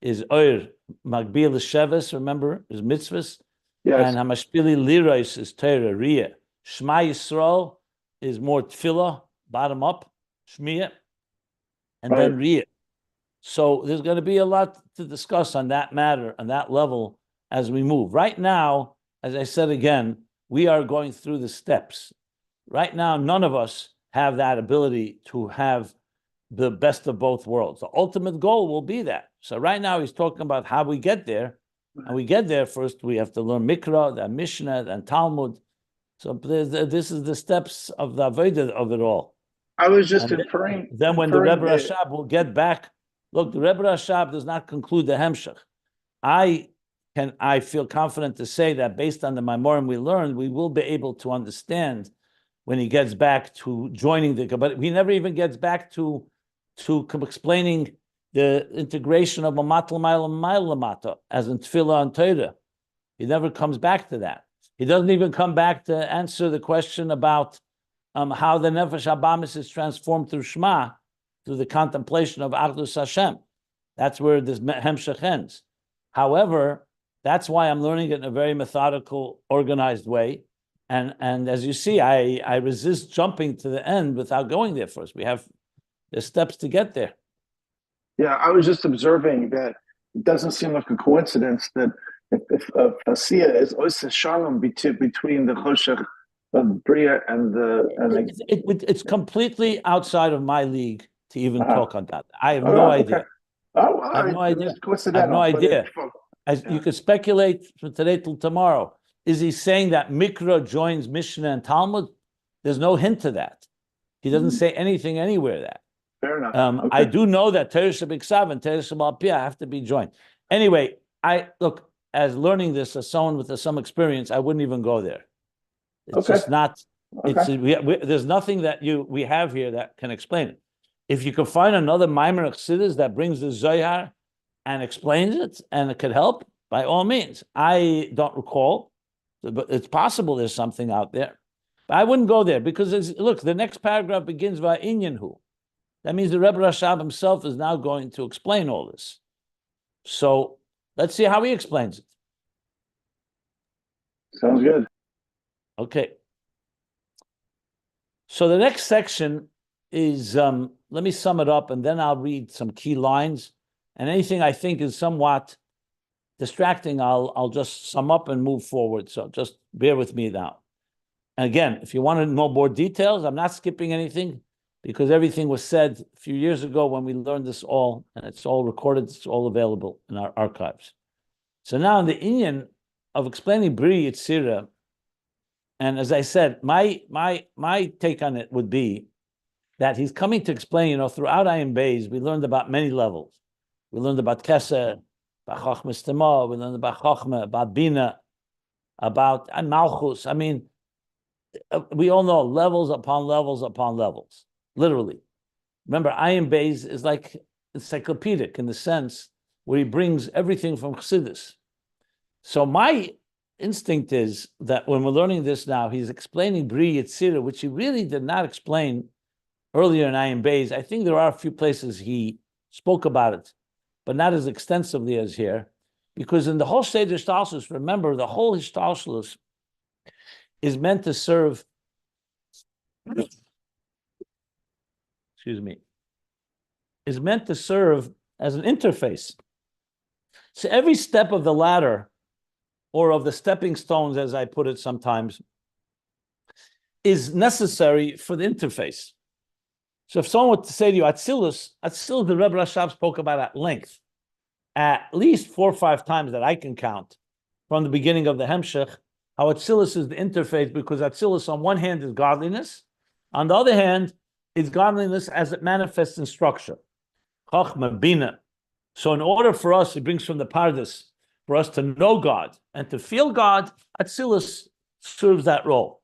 is Ohr, Magbil Sheves, remember, is mitzvahs. Yes. And Hamashpili Liros is Torah, Riyah. Shema Yisrael is more tefillah, bottom up, Shmiyah, and Right. then Riyah. So there's going to be a lot to discuss on that matter, on that level, as we move. Right now, as I said again, we are going through the steps. Right now, none of us have that ability to have the best of both worlds. The ultimate goal will be that. So right now, he's talking about how we get there. And we get there first, we have to learn Mikra, then Mishnah, then Talmud. So this is the steps of the Avodah of it all. I was just And inferring. Then when the Rebbe Rashab will get back, look, the Rebbe Rashab does not conclude the Hemshech. I feel confident to say that based on the Maimorim we learned, we will be able to understand when he gets back to joining but he never even gets back to explaining the integration of Mamatl Mailamata as in Tefillah and Torah. He never comes back to that. He doesn't even come back to answer the question about how the Nefesh Habamis is transformed through Shema, through the contemplation of Achdus Hashem. That's where this Hemshech ends. However, that's why I'm learning it in a very methodical, organized way. And as you see, I resist jumping to the end without going there first. There's steps to get there. Yeah, I was just observing that it doesn't seem like a coincidence that if Asiya is also shalom between the Choshech of Biy'a and it's completely outside of my league to even talk on that. I have Oh, no okay. idea. Oh, I have no idea. Coincidental, I have no idea. Yeah. You could speculate from today till tomorrow. Is he saying that Mikra joins Mishnah and Talmud? There's no hint to that. He doesn't say anything anywhere that. Fair enough. Okay. I do know that Torah Shabiksav and Torah Shabal have to be joined. Anyway, as learning this as someone with some experience, I wouldn't even go there. It's just not. Okay. There's nothing that we have here that can explain it. If you can find another Maimon Chassidus that brings the Zohar and explains it, and it could help, by all means. I don't recall, but it's possible there's something out there. But I wouldn't go there because look, the next paragraph begins by Inyanhu. That means the Rebbe Rashab himself is now going to explain all this. So let's see how he explains it. Sounds good. Okay. So the next section is, let me sum it up and then I'll read some key lines. And anything I think is somewhat distracting, I'll just sum up and move forward. So just bear with me now. And again, if you want to know more details, I'm not skipping anything because everything was said a few years ago when we learned this all, and it's all recorded, it's all available in our archives. So now in the inyan of explaining Biy'a Yetzirah, and as I said, my take on it would be that he's coming to explain, throughout Ayin Beis, we learned about many levels. We learned about Keser, about Chochmas Tema, we learned about Chochma, about Bina, about Malchus. I mean, we all know levels upon levels upon levels, literally. Remember, Ayin Beis is like encyclopedic in the sense where he brings everything from Chassidus. So my instinct is that when we're learning this now, he's explaining Biy'a Yetzirah, which he really did not explain earlier in Ayin Beis. I think there are a few places he spoke about it, but not as extensively as here, because in the whole stage of Shtalshelus, remember, the whole Shtalshelus is meant to serve, is meant to serve as an interface. So every step of the ladder, or of the stepping stones, as I put it sometimes, is necessary for the interface. So if someone were to say to you, Atzilus, the Rebbe Rashab spoke about at length, at least 4 or 5 times that I can count, from the beginning of the Hemshech, how Atzilus is the interface, because Atzilus on one hand is godliness, on the other hand, is godliness as it manifests in structure. Chochma, Bina. So in order for us, it brings from the Pardes, for us to know God and to feel God, Atzilus serves that role.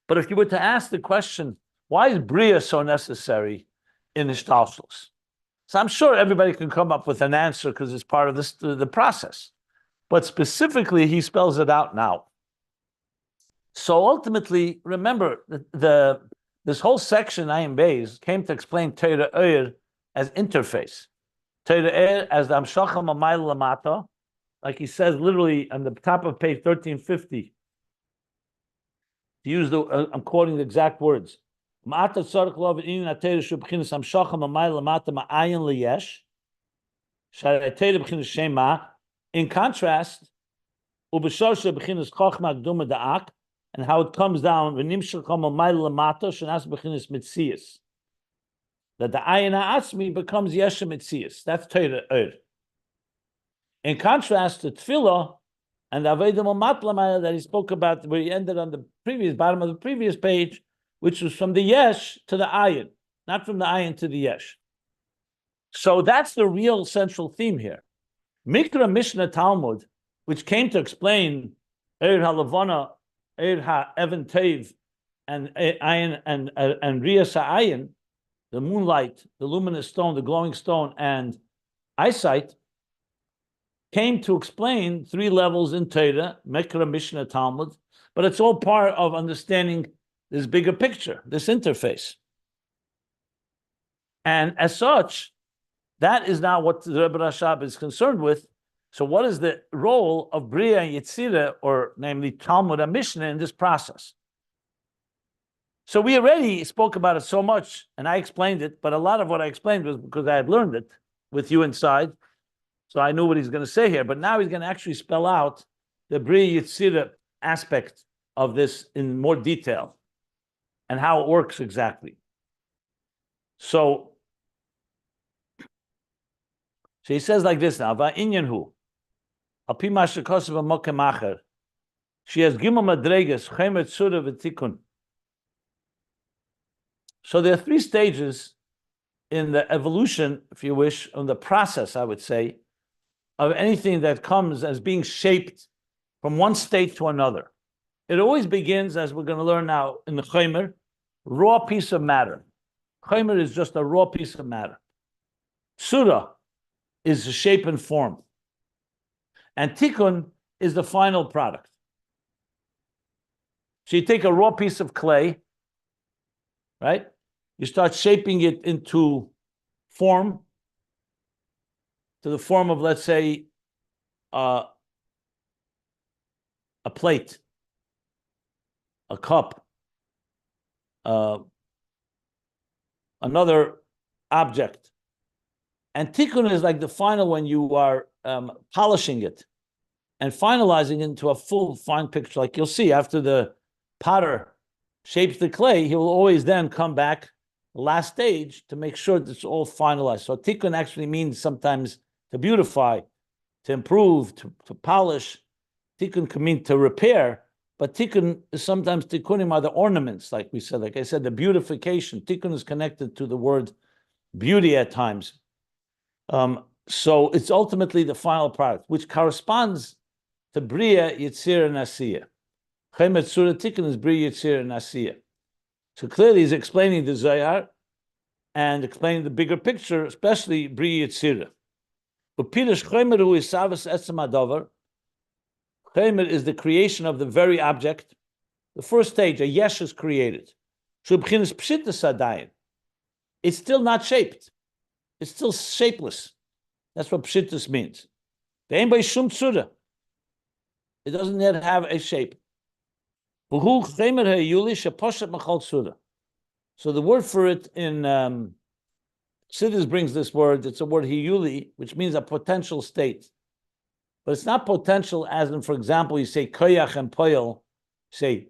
But if you were to ask the question, why is Biy'a so necessary in Shtalshelus? So I'm sure everybody can come up with an answer because it's part of the process. But specifically, he spells it out now. So ultimately, remember, the This whole section, Ayin Beis, came to explain Yotzer Ohr as interface. Yotzer Ohr as the Amshacha Mamayla Lamata, like he says literally on the top of page 1350. To use I'm quoting the exact words. Ma'ata tzarich lo v'inin ateiru shu b'chinas Amshacha Mamayla Lamata ma'ayin liyesh. Sha'ateiru b'chinas shema. In contrast, ub'shor shu b'chinas chochma gduma da'ak, and how it comes down, that the ayin ha'atzmi becomes yeshem mitzias. That's Yotzer Ohr. In contrast to tefillah and the avodah matlamaya that he spoke about, where he ended on the bottom of the previous page, which was from the yesh to the ayin, not from the ayin to the yesh. So that's the real central theme here. Mikra Mishnah Talmud, which came to explain Ohr haLevana, Ohr ha'Evan Tev, and Ayin and Riyas ha'Ayin, the moonlight, the luminous stone, the glowing stone, and eyesight, came to explain 3 levels in Torah, Mikra Mishnah Talmud, but it's all part of understanding this bigger picture, this interface. And as such, that is not what the Rebbe Rashab is concerned with. So what is the role of Biy'a and Yetzirah, or namely Talmud and Mishnah, in this process? So we already spoke about it so much, and I explained it, but a lot of what I explained was because I had learned it with you inside, so I knew what he's going to say here. But now he's going to actually spell out the Biy'a Yetzirah aspect of this in more detail, and how it works exactly. So he says like this now, Va'inyan Api mashakosov mokem acher. She has gimel madreges, Chomer, Tzoreh, v'Tikkun. So there are 3 stages in the evolution, if you wish, in the process, I would say, of anything that comes as being shaped from one state to another. It always begins, as we're going to learn now, in the Chomer, raw piece of matter. Chomer is just a raw piece of matter. Tzoreh is a shape and form. And Tikkun is the final product. So you take a raw piece of clay, right? You start shaping it into form, to the form of, let's say, a plate, a cup, another object. And Tikkun is like the final, when you are polishing it and finalizing it into a full fine picture. Like you'll see, after the potter shapes the clay, he will always then come back the last stage to make sure that it's all finalized. So Tikkun actually means sometimes to beautify, to improve, to polish. Tikkun can mean to repair, but Tikkun is sometimes Tikkunim are the ornaments, like we said. Like I said, the beautification. Tikkun is connected to the word beauty at times. So it's ultimately the final product, which corresponds to Biy'a, Yetzirah, and Asiyah. Chomer, Tzoreh, Tikkun is Biy'a, Yetzirah, and Asiyah. So clearly he's explaining the Zohar and explaining the bigger picture, especially Biy'a, Yetzirah. But Pirush Chomer hu is savas etzem hadavar. Chomer is the creation of the very object. The first stage, a yesh is created. Shu b'chinas pshitas hadayin. It's still not shaped. It's still shapeless. That's what pshitas means. Ayin Beis shum tzura. It doesn't yet have a shape. So the word for it in Siddur brings this word. It's a word hiyuli, which means a potential state. But it's not potential as in, for example, you say koyach and poyel. Say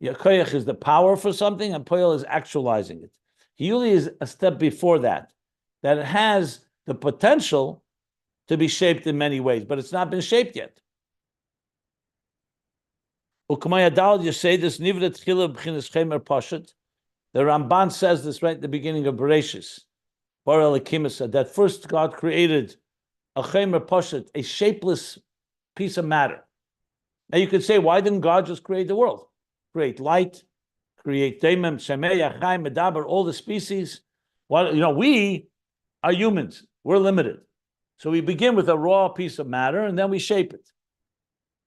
koyach is the power for something, and poyel is actualizing it. Hiyuli is a step before that it has the potential to be shaped in many ways, but it's not been shaped yet. You say this, the Ramban says this right at the beginning of Bereshis, that first God created a Chomer Poshet, a shapeless piece of matter. Now you could say, why didn't God just create the world? Create light, create Daimim, Shemei, Chaim, Medaber, all the species. Well, we are humans. We're limited. So we begin with a raw piece of matter and then we shape it.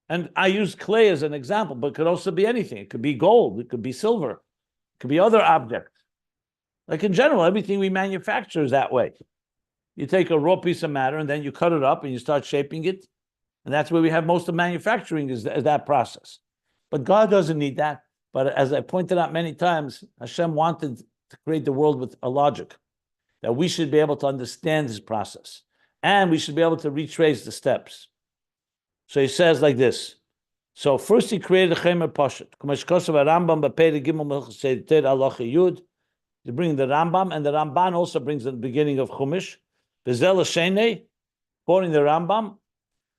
And I use clay as an example, but it could also be anything. It could be gold. It could be silver. Could be other objects. Like in general, everything we manufacture is that way. You take a raw piece of matter and then you cut it up and you start shaping it. And that's where we have most of manufacturing is that process. But God doesn't need that. But as I pointed out many times, Hashem wanted to create the world with a logic, that we should be able to understand this process. And we should be able to retrace the steps. So he says like this. So first he created a Chomer Poshet. You bring the Rambam, and the Ramban also brings the beginning of Chumash. Bezel Shene, quoting the Rambam,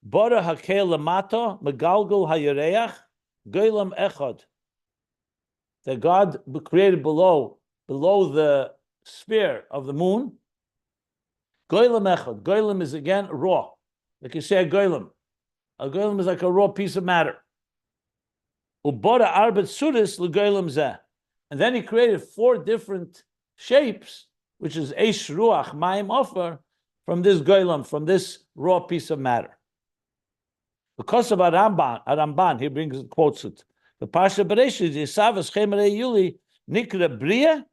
Boreh hakel lamato megalgul hayereach goylam echad. That God created below the sphere of the moon. Goylam echad. Goylam is again raw. Like you say a goylam. A goylam is like a raw piece of matter. Ubora arbet suris legoylam zeh. And then he created 4 different shapes, which is eish ruach mayim ofer, from this goylam, from this raw piece of matter. Because of Aramban, he quotes it. The Parsha Bereshit is Yisavas Chomer Yuli Nikra Biy'a.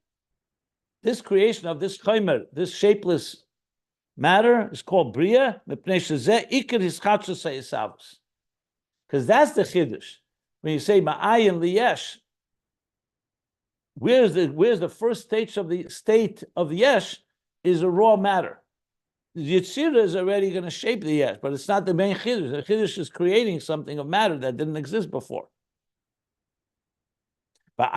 This creation of this Chomer, this shapeless matter, is called Biy'a. Because that's the chiddush. When you say Ma'ayin Liyesh, where's the first state of the yesh is a raw matter. The Yetzirah is already going to shape the yesh, but it's not the main chiddush. The chiddush is creating something of matter that didn't exist before. And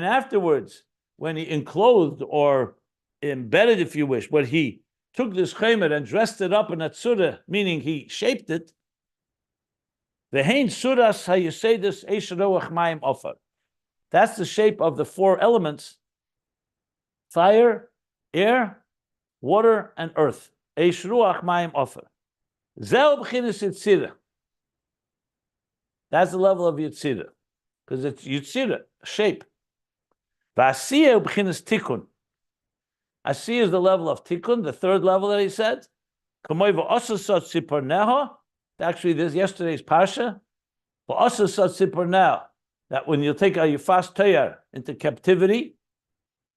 afterwards, when he enclosed or embedded, if you wish, when he took this Chomer and dressed it up in a tzoreh, meaning he shaped it, that's the shape of the 4 elements: fire, air, water, and earth. Eish ruach mayim ofer. Zeh b'chinas Yetzirah. That's the level of Yetzirah, because it's Yetzirah, shape. V'asiyah b'chinas Tikkun. Asiyah is the level of Tikkun, the 3rd level that he said. Kamoy v'osasot tziporneho. Actually, this yesterday's parsha. V'osasot tziporneho. That when you take a Yifas Toyar into captivity,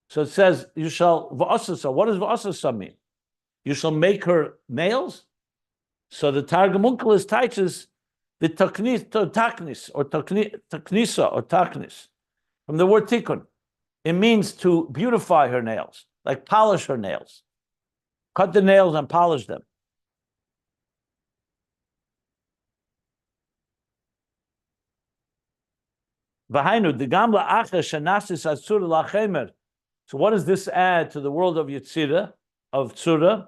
so it says, you shall, v'osasa. What does v'osasa mean? You shall make her nails. So the Targum Onkelos teaches the taknis or taknisa or taknis from the word tikkun. It means to beautify her nails, like polish her nails. Cut the nails and polish them. V'hainu degam la'acher shenasis atzura la'chemer. So what does this add to the world of Yetzirah, of Tzoreh?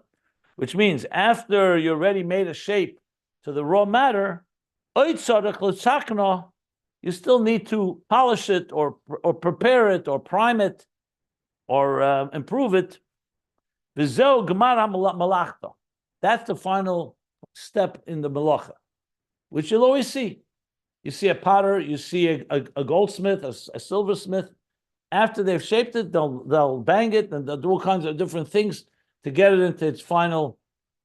Which means after you already made a shape to the raw matter, you still need to polish it or prepare it or prime it or improve it. That's the final step in the melacha, which you'll always see. You see a potter, you see a goldsmith, a silversmith. After they've shaped it, they'll bang it and they'll do all kinds of different things to get it into its the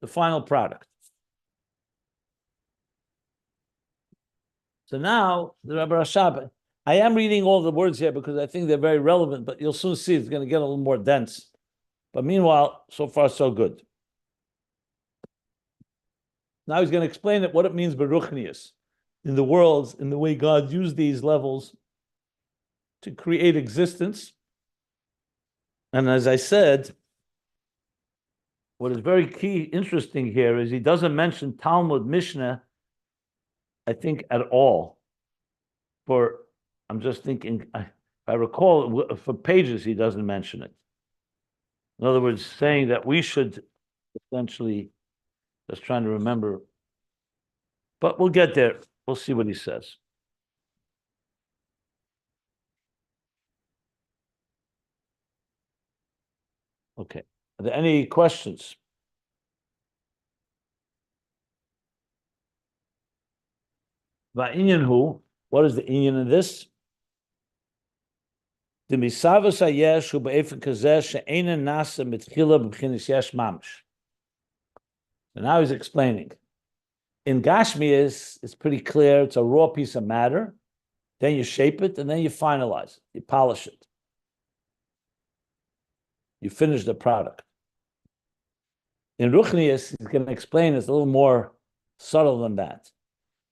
final product. So now, the Rabbi Rashab, I am reading all the words here because I think they're very relevant, but you'll soon see it's going to get a little more dense. But meanwhile, so far, so good. Now he's going to explain what it means beruchnius in the worlds, in the way God used these levels to create existence. And as I said, what is very interesting here is he doesn't mention Talmud Mishnah, I think, at all. I'm just thinking, if I recall, for pages he doesn't mention it. In other words, saying that we should essentially, just trying to remember, but we'll get there. We'll see what he says. Okay. Are there any questions? Va'inyan hu, what is the inyan in this? The misavos hayesh hu be'efen kazeh she'ena nasa mitchila b'chinis yesh mamish. And now he's explaining. In Gashmias, it's pretty clear. It's a raw piece of matter. Then you shape it, and then you finalize it. You polish it. You finish the product. In Ruchnias, he's going to explain it's a little more subtle than that.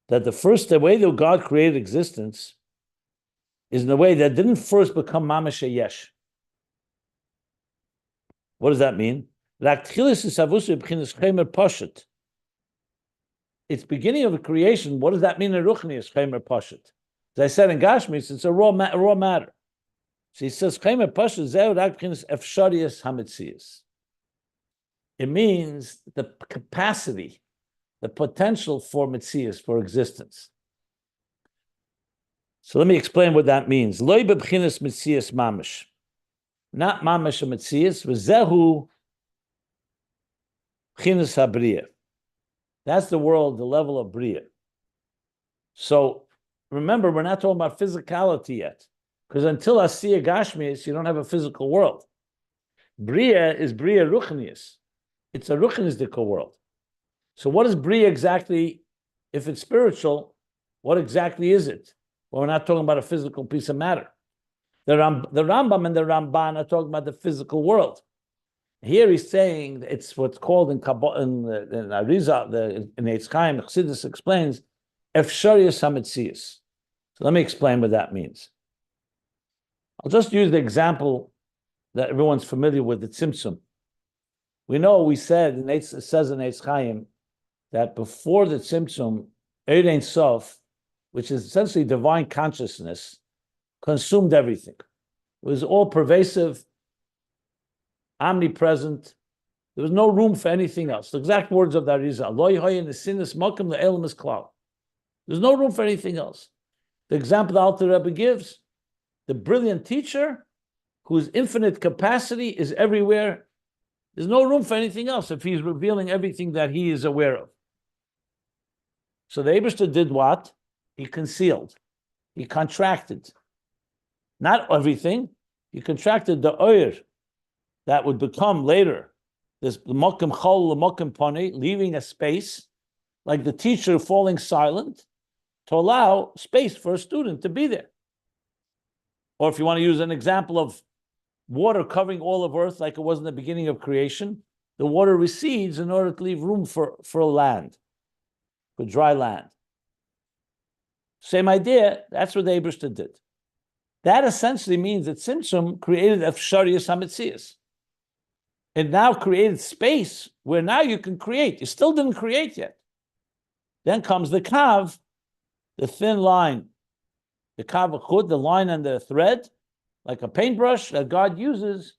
That the way that God created existence is in a way that didn't first become mamash yesh. What does that mean? Its beginning of the creation. What does that mean in Ruchnias? Chomer Pashat. As I said in Gashmis, it's a raw matter. So he says Chomer Pashat zeu rak b'chinas efsharius hametzias. It means the capacity, the potential for metzias, for existence. So let me explain what that means. Loi b'chinas metzias mamish. Not mamish a metzias, v'zehu b'chinas habriya. That's the world, the level of Biy'a. So remember, we're not talking about physicality yet, because until Asiya Gashmias, you don't have a physical world. Biy'a is Biy'a Ruchnias. It's a Ruchnisdika world. So what is Biy'a exactly? If it's spiritual, what exactly is it? Well, we're not talking about a physical piece of matter. The Rambam and the Ramban are talking about the physical world. Here he's saying it's what's called in Arizal, in Eitz Chaim, Chassidus explains, Efsharius HaMetzias. So let me explain what that means. I'll just use the example that everyone's familiar with, the Tzimtzum. We said, it says in Eitz Chaim, that before the Tzimtzum, Eid Ein Sof, which is essentially divine consciousness, consumed everything. It was all pervasive, omnipresent. There was no room for anything else. The exact words of the Arizal. There's no room for anything else. The example the Alter Rebbe gives, the brilliant teacher whose infinite capacity is everywhere. There's no room for anything else if he's revealing everything that he is aware of. So the Eibishter did what? He concealed. He contracted. Not everything. He contracted the Ohr that would become later this Mokim Chol Mokim Pone, leaving a space, like the teacher falling silent, to allow space for a student to be there. Or if you want to use an example of water covering all of earth like it was in the beginning of creation, the water recedes in order to leave room for land, for dry land. Same idea, that's what the Eibishter did. That essentially means that Tzimtzum created Efsharius HaMetzias. It now created space where now you can create. You still didn't create yet. Then comes the kav, the thin line, the kav achud, the line and the thread, like a paintbrush that God uses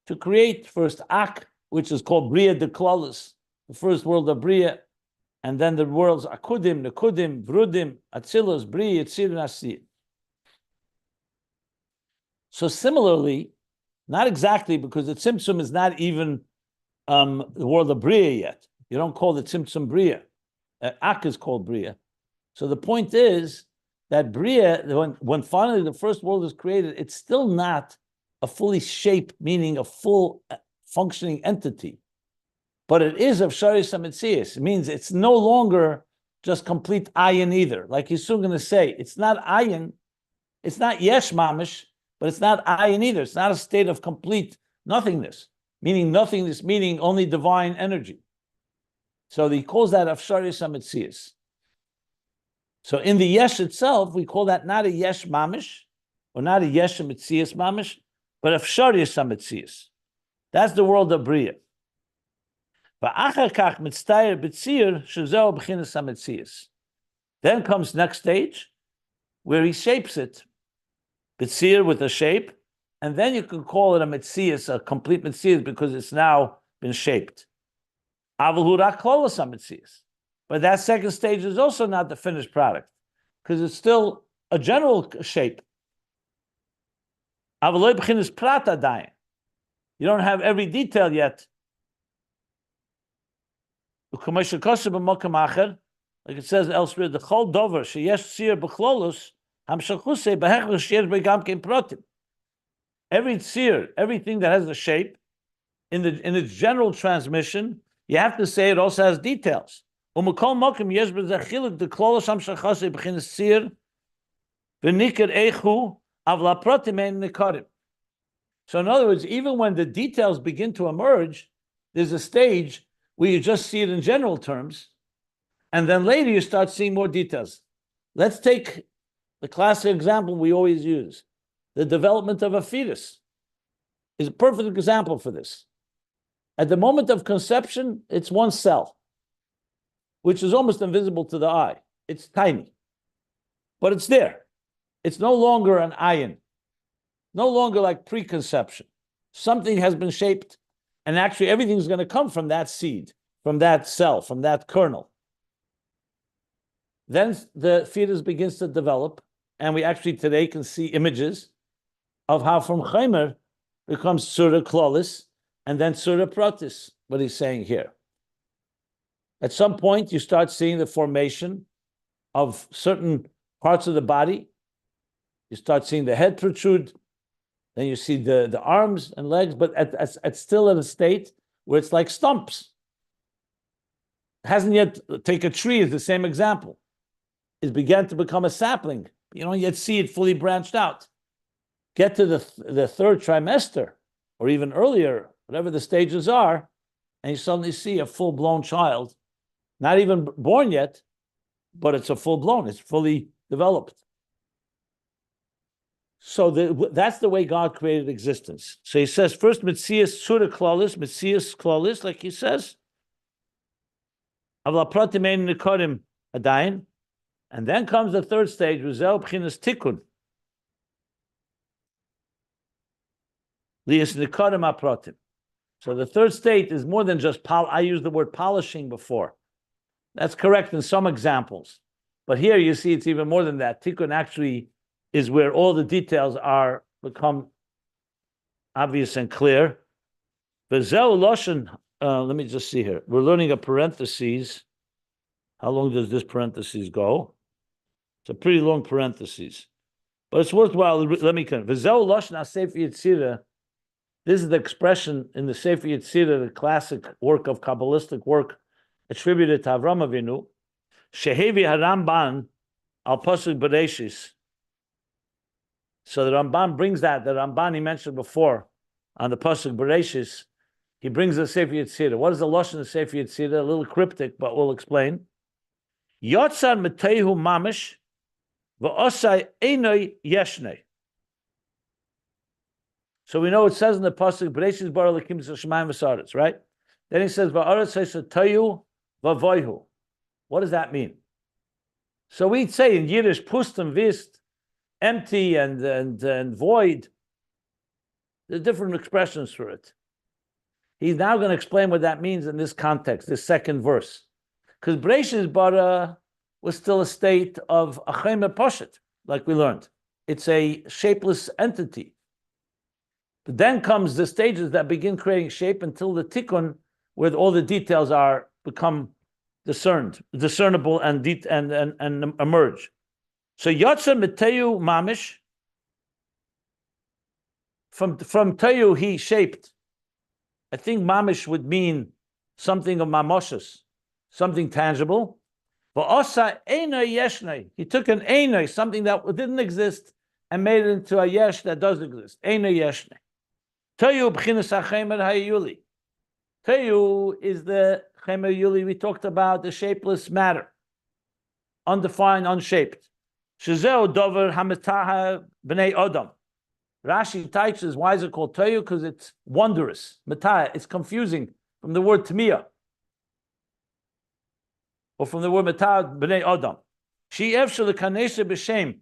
to create first Ak, which is called Biy'a de Klalis, the first world of Biy'a, and then the worlds Akudim, Nekudim, Vrudim, Atzilus, Biy'a, Yitzir, and Asir. So similarly, not exactly, because the Tzimtzum is not even the world of Biy'a yet. You don't call the Tzimtzum Biy'a. Ak is called Biy'a. So the point is that Biy'a, when finally the first world is created, it's still not a fully shaped, meaning a full functioning entity. But it is of Sharis HaMetzias. It means it's no longer just complete Ayin either. Like he's soon going to say, it's not Ayin, it's not Yesh Mamish, but it's not Ayin either. It's not a state of complete nothingness, meaning only divine energy. So he calls that Afsharis HaMetzias. So in the Yesh itself, we call that not a Yesh Mamish, or not a Yesh HaMetzias Mamish, but Afsharis HaMetzias. That's the world of Biy'a. Then comes next stage, where he shapes it. B'tzir with a shape, and then you can call it a metzias, a complete metzias, because it's now been shaped. But that second stage is also not the finished product, because it's still a general shape. You don't have every detail yet. Like it says elsewhere, the chol dover sheyesh tzir b'chlolus. Every tzir, everything that has a shape, in its general transmission, you have to say it also has details. ומכל מקום יש בזה חילוק דכלול שם שחסי בכין סיר וניכר איכו אבל הפרוטים אין ניכרים. So in other words, even when the details begin to emerge, there's a stage where you just see it in general terms, and then later you start seeing more details. Let's take the classic example we always use. The development of a fetus is a perfect example for this. At the moment of conception, it's one cell, which is almost invisible to the eye. It's tiny, but it's there. It's no longer an ayin, no longer like preconception. Something has been shaped, and actually everything's going to come from that seed, from that cell, from that kernel. Then the fetus begins to develop, and we actually today can see images of how from Chomer becomes Tzoreh klolis, and then Tzoreh protis, what he's saying here. At some point, you start seeing the formation of certain parts of the body. You start seeing the head protrude, then you see the arms and legs, but at still at a state where it's like stumps. It hasn't yet, take a tree as the same example. It began to become a sapling. You don't yet see it fully branched out. Get to the third trimester, or even earlier, whatever the stages are, and you suddenly see a full-blown child, not even born yet, but it's a full-blown, it's fully developed. So that's the way God created existence. So he says, first, Metzias Tzoreh klolis, Metzias klolis, like he says, Avla pratim ein nikorim adayin, and then comes the third stage, Rizal B'chinas Tikkun. Lias nikorim apratim. So the third state is more than just I used the word polishing before. That's correct in some examples. But here you see it's even more than that. Tikkun actually is where all the details are become obvious and clear. V'zeu loshen, let me just see here. We're learning a parenthesis. How long does this parenthesis go? It's a pretty long parenthesis. But it's worthwhile. Let me continue. V'zeu loshen ha-Sefer Yetzirah. This is the expression in the Sefer Yetzirah, the classic work of Kabbalistic work attributed to Avram Avinu. Shehevi haRamban al pasuk Bereshis. So the Ramban brings that. The Ramban he mentioned before on the pasuk Bereshis. He brings the Sefer Yetzirah. What is the lashon of Sefer Yetzirah? A little cryptic, but we'll explain. Yotzar metehu mamish v'osai einoi yeshnei. So we know it says in the pasuk Bereshis bara Elokim Shemayim v'saaretz, right? Then he says v'aretz ha'satayu v'voihu. What does that mean? So we'd say in Yiddish, pustum vist, empty and void. There's different expressions for it. He's now going to explain what that means in this context, this second verse. Because Bereshis bara was still a state of a Chomer poshet, like we learned. It's a shapeless entity. But then comes the stages that begin creating shape until the Tikkun, where all the details are become discernible and emerge. So Yotzer Meteyu Mamish, from Teyu he shaped. I think Mamish would mean something of Mamoshes, something tangible. But Osa Einoi Yeshnei, he took an Einoi, something that didn't exist, and made it into a Yesh that does exist. Einoi Yeshnei. Teyu B'chinas HaChomer HaYuli. Teyu is the Chomer Yuli we talked about, the shapeless matter, undefined, unshaped. Shezeu dover hametaha b'nei Adam. Rashi teaches why is it called Teyu? Because it's wondrous. Metaha, it's confusing from the word Tmiya, or from the word Metaha b'nei Adam. She efshel kanesha b'shem.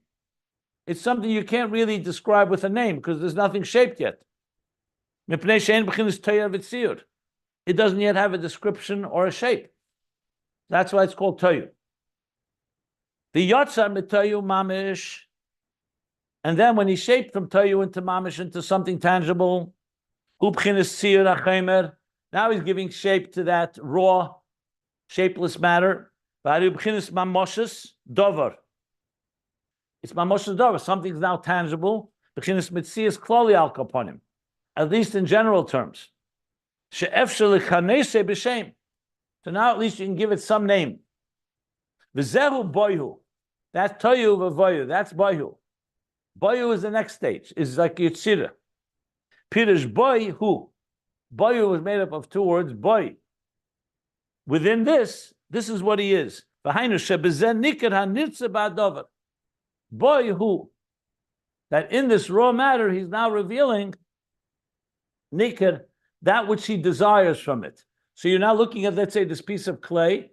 It's something you can't really describe with a name because there's nothing shaped yet. Mipnei she'en b'chinas Teyu v'tziyur. It doesn't yet have a description or a shape. That's why it's called Teyu. The Yotzar Metayu Mamish, and then when he shaped from Teyu into Mamish into something tangible, Ubchinis Tzir HaChomer, now he's giving shape to that raw, shapeless matter. Ubchinis Mamoshes Dover. It's Mamoshes Dover. Something's now tangible. Ubchinis Mitzias Kloli Al Kaponim, at least in general terms. She'efshel Lechanese B'Shem. So now at least you can give it some name. V'zehu boihu. That's toyu v'voyu. That's boihu. Boihu is the next stage. It's like Yitzira. Pirish boihu. Boihu was made up of two words, boy. Within this is what he is. Boihu. That in this raw matter, he's now revealing nikr, that which he desires from it. So you're now looking at, let's say, this piece of clay,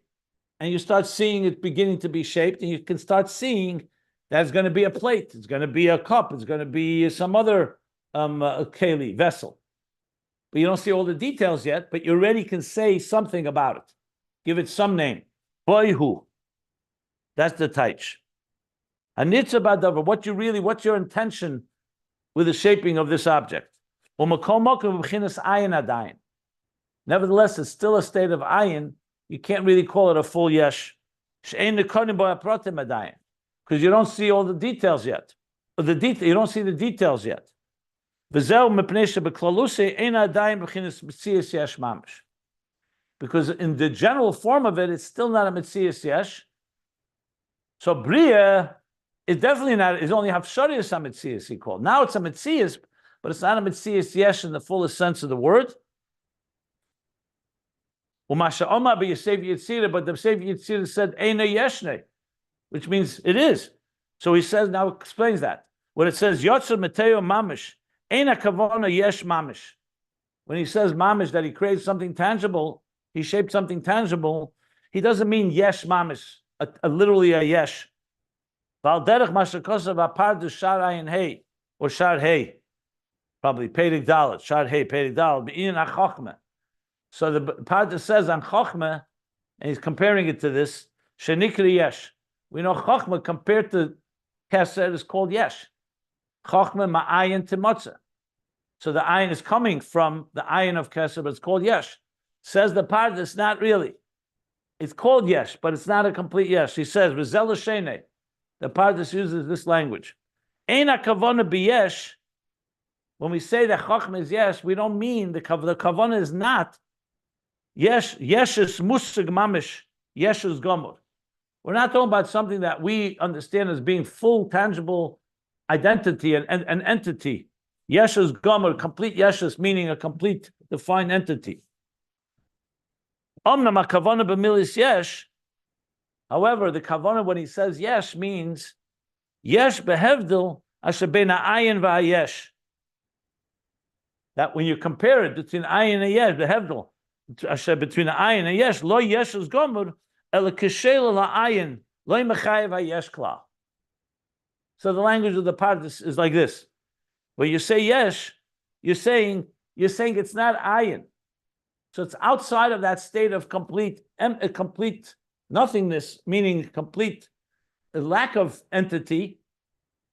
and you start seeing it beginning to be shaped, and you can start seeing that it's going to be a plate, it's going to be a cup, it's going to be some other keli, vessel. But you don't see all the details yet, but you already can say something about it. Give it some name. Boihu. That's the taich. What's your intention with the shaping of this object? Nevertheless, it's still a state of ayin. You can't really call it a full yesh. Because you don't see all the details yet. You don't see the details yet. Because in the general form of it, it's still not a metzias yesh. So Biy'a is definitely not, it's only Hafsharius a metzias, he called. Now it's a metzias, but it's not a metzias yesh in the fullest sense of the word. But the Sefer Yitzira said, Eina yeshne, which means it is. So he says, now explains that. When it says, Yotzer Mateo mamish, Eina kavona yesh mamish. When he says mamish, that he creates something tangible, he shaped something tangible, he doesn't mean yesh mamish, literally a yesh. Valderech mashakosav apar du shar ayin hey, or shar hey, probably peirik dalet, shar hey, peirik dalet, be'in ha-chochmeh. So the part that says on chochmeh, and he's comparing it to this, shenikri yesh. We know chochmeh compared to keser is called yesh. Chochmeh ma'ayin timotza. So the ayin is coming from the ayin of keser, but it's called yesh. Says the part that's not really. It's called yesh, but it's not a complete yesh. He says, Rizel Shene. The part that uses this language. Eina kavona biyesh. When we say that chochmeh is yesh, we don't mean the kavona is not yesh is musig mamish, yesh is gomor. We're not talking about something that we understand as being full, tangible identity and entity. Yesh is gomor, complete yeshus, meaning a complete, defined entity. Omnam kavona b'milis yesh. However, the kavana when he says yesh means yesh behevdil asher beina ayin va'yesh. That when you compare it between ayin and yesh, behevdil asher between ayin and yesh, lo yesh is gomur el kishel la'ayin lo mechayev hayesh klal. So the language of the part is like this: when you say yesh, you're saying it's not ayin. So it's outside of that state of complete nothingness, meaning complete lack of entity.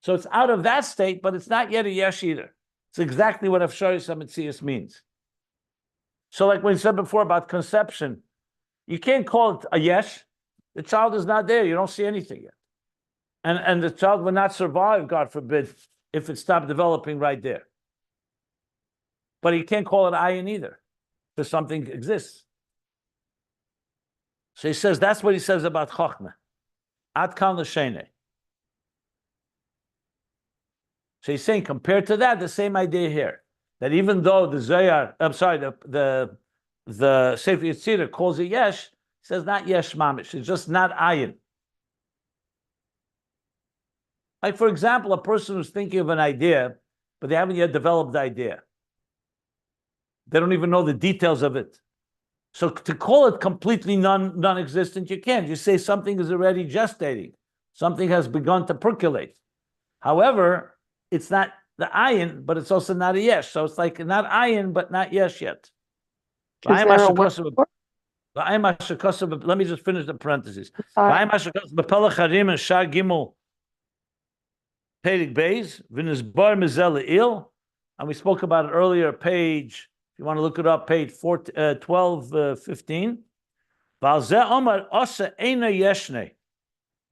So it's out of that state, but it's not yet a yesh either. It's exactly what Hafsharius HaMetzias means. So like we said before about conception, you can't call it a yesh. The child is not there. You don't see anything yet. And the child will not survive, God forbid, if it stopped developing right there. But you can't call it ayin either, because something exists. So he says, that's what he says about Chochmeh. Ad kan l'shene. So he's saying, compared to that, the same idea here. That even though the Sefer Yitzira calls it yesh, he says not yesh mamish. It's just not ayin. Like, for example, a person who's thinking of an idea, but they haven't yet developed the idea. They don't even know the details of it. So to call it completely non-existent, you can't. You say something is already gestating. Something has begun to percolate. However, it's not the ayin, but it's also not a yesh. So it's like not ayin, but not yesh yet. Let me just finish the parentheses. Ayin Beis, and we spoke about it earlier, page, if you want to look it up, page 1215.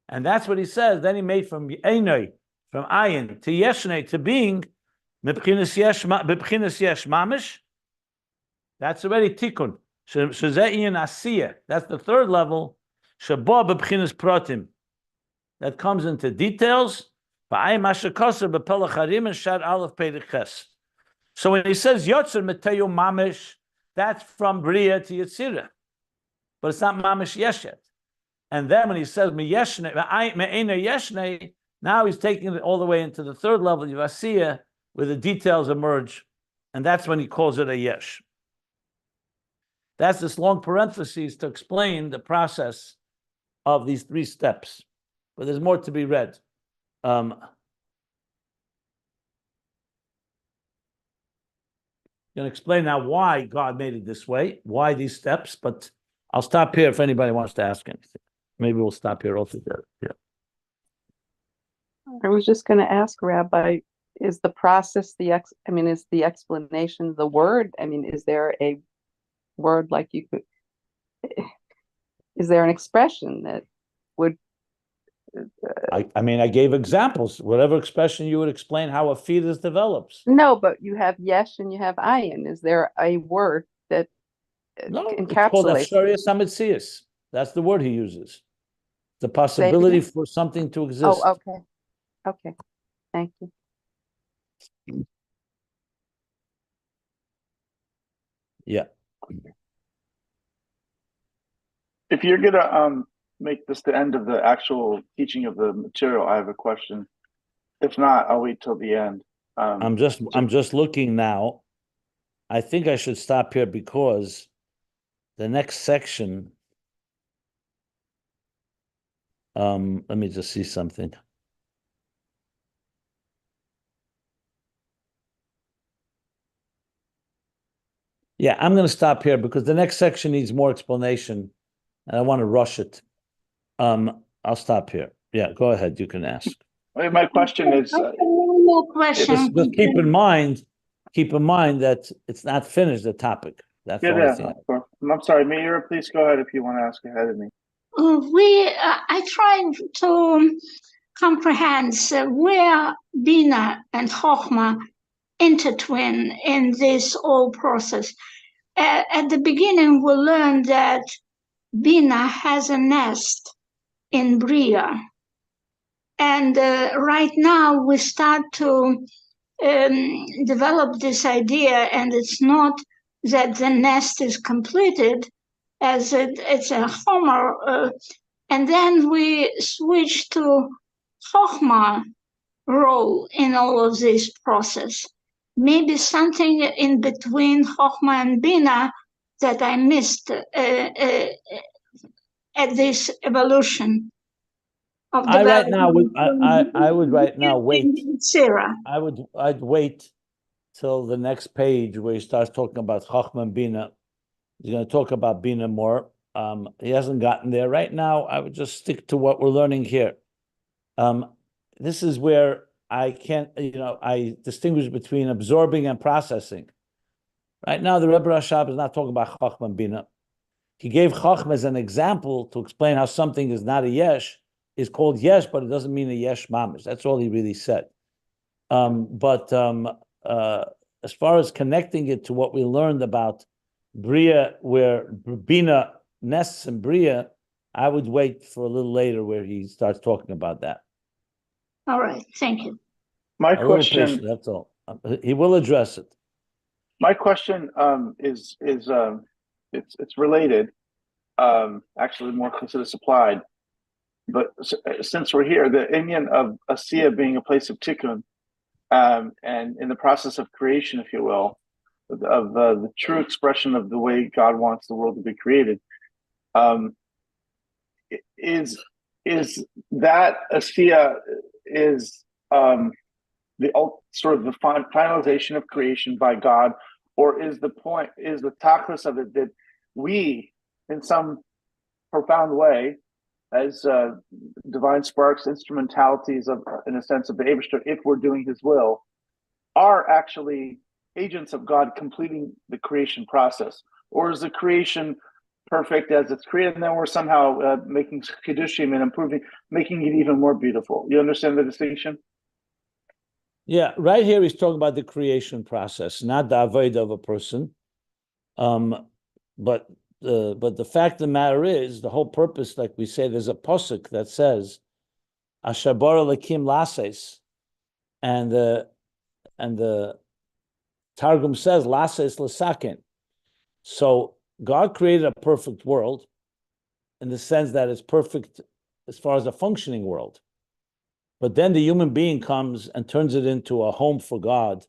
And that's what he says. Then he made from ayin to yeshne to being b'pchinas yesh mamish. That's already tikkun. Shezeh Ayin Asiyah. That's the third level. Sheba b'bchinas pratim. That comes into details. V'ayim hashakasar b'pelach harim and shad aleph perek ches. So when he says Yotzer Meteyu Mamish, that's from Biy'a to Yetzirah. But it's not Mamish Yeshet. And then when he says Me'ena Yeshne, now he's taking it all the way into the third level of Asiyah, where the details emerge. And that's when he calls it a Yesh. That's this long parenthesis to explain the process of these three steps. But there's more to be read. Going to explain now why God made it this way, why these steps, but I'll stop here if anybody wants to ask anything. Maybe we'll stop here altogether. Yeah. I was just going to ask, Rabbi, is the process is the explanation the word? I mean, is there a word is there an expression that would I gave examples. Whatever expression you would explain how a fetus develops. No, but you have yesh and you have ayin. Is there a word that It's called Afsharius Hametzius. That's the word he uses. The possibility for something to exist. Oh, okay. Okay. Thank you. Yeah. If you're gonna make this the end of the actual teaching of the material, I have a question. If not, I'll wait till the end. I'm just looking now. I think I should stop here because the next section. Let me just see something. Yeah, I'm going to stop here because the next section needs more explanation, and I want to rush it. I'll stop here. Yeah, go ahead. You can ask. My question is. One more question. Just keep in mind that it's not finished. The topic. That's the only thing. I'm sorry, Meir. Please go ahead if you want to ask ahead of me. I try to comprehend where Bina and Chochma intertwine in this whole process. At the beginning, we learned that Bina has a nest in Biy'a. And right now, we start to develop this idea, and it's not that the nest is completed, as it's a Chomer, and then we switch to Chochma role in all of this process. Maybe something in between Chochma and Bina that I missed at this evolution of the I would right now wait. Sarah. I'd wait till the next page where he starts talking about Chochma and Bina. He's going to talk about Bina more. He hasn't gotten there right now. I would just stick to what we're learning here. This is where I distinguish between absorbing and processing. Right now, the Rebbe Rashab is not talking about Chochma and Bina. He gave Chochma as an example to explain how something is not a yesh, is called yesh, but it doesn't mean a yesh mamish. That's all he really said. But as far as connecting it to what we learned about Biy'a, where Bina nests in Biy'a, I would wait for a little later where he starts talking about that. All right, thank you. My question, patient, that's all. He will address it. My question is it's related, actually more considered applied. But since we're here, the Inyan of Asiyah being a place of Tikkun, and in the process of creation, if you will, of the true expression of the way God wants the world to be created, is that Asiyah is the sort of the finalization of creation by God, or is the tachlis of it that we, in some profound way, as divine sparks, instrumentalities of, in a sense, of the Eibishter, if we're doing His will, are actually agents of God completing the creation process? Or is the creation perfect as it's created, and then we're somehow making Kiddushim and improving, making it even more beautiful? You understand the distinction? Yeah, right here he's talking about the creation process, not the avodah of a person. but the fact of the matter is, the whole purpose, like we say, there's a posuk that says, Asher bara lakim lases, and the Targum says lases lasakin. So God created a perfect world in the sense that it's perfect as far as a functioning world. But then the human being comes and turns it into a home for God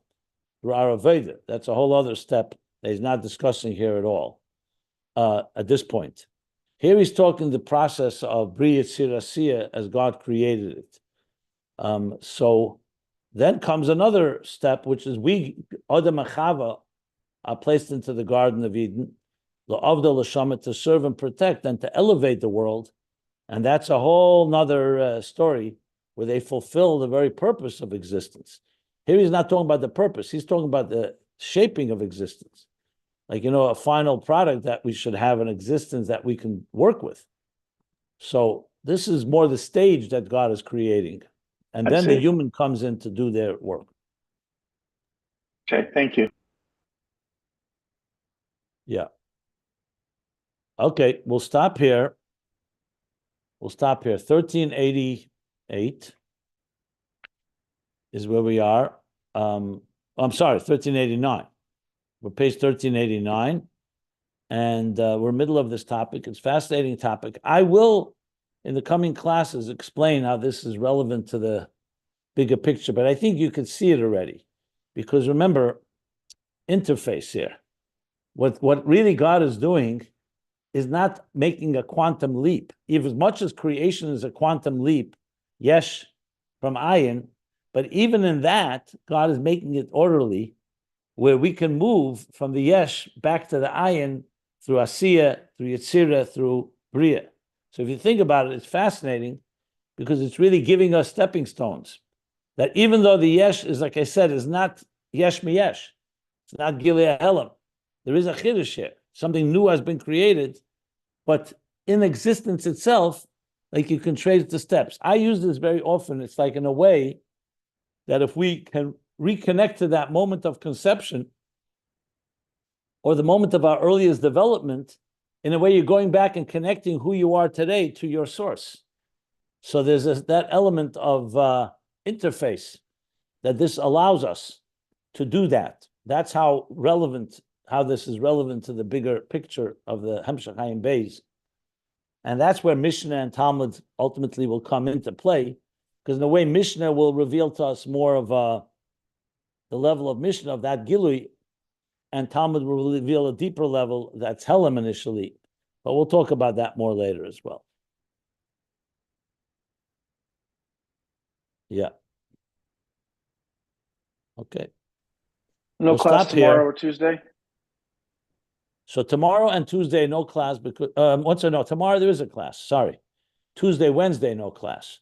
through our Avodah. That's a whole other step that he's not discussing here at all at this point. Here he's talking the process of Biy'a Tzirasiyah as God created it. So then comes another step, which is we, Adam and Chava, are placed into the Garden of Eden, L'Avda L'Shamet, to serve and protect and to elevate the world. And that's a whole nother story where they fulfill the very purpose of existence. Here he's not talking about the purpose, he's talking about the shaping of existence. Like, a final product that we should have an existence that we can work with. So this is more the stage that God is creating. And then the human comes in to do their work. Okay, thank you. Yeah. Okay, we'll stop here. 1388 is where we are. I'm sorry, 1389. We're page 1389. And we're middle of this topic. It's a fascinating topic. I will, in the coming classes, explain how this is relevant to the bigger picture, but I think you can see it already. Because remember, interface here. What really God is doing is not making a quantum leap. Even as much as creation is a quantum leap, yes, from Ayin, but even in that, God is making it orderly, where we can move from the yesh back to the Ayin through Asiya, through Yetzirah, through Biy'a. So if you think about it, it's fascinating because it's really giving us stepping stones. That even though the yesh is, like I said, is not yesh miyesh, it's not Gilead Helam, there is a chiddush here. Something new has been created, but in existence itself, like you can trace the steps. I use this very often. It's like in a way that if we can reconnect to that moment of conception or the moment of our earliest development, in a way you're going back and connecting who you are today to your source. So there's that element of interface that this allows us to do that. That's how this is relevant to the bigger picture of the Hemshech Ayin Beis. And that's where Mishnah and Talmud ultimately will come into play, because in a way Mishnah will reveal to us more of the level of Mishnah of that Gilui, and Talmud will reveal a deeper level that's Helam initially. But we'll talk about that more later as well. Yeah. Okay. No class tomorrow or Tuesday? So tomorrow and Tuesday, no class, because tomorrow there is a class. Sorry. Tuesday, Wednesday, no class.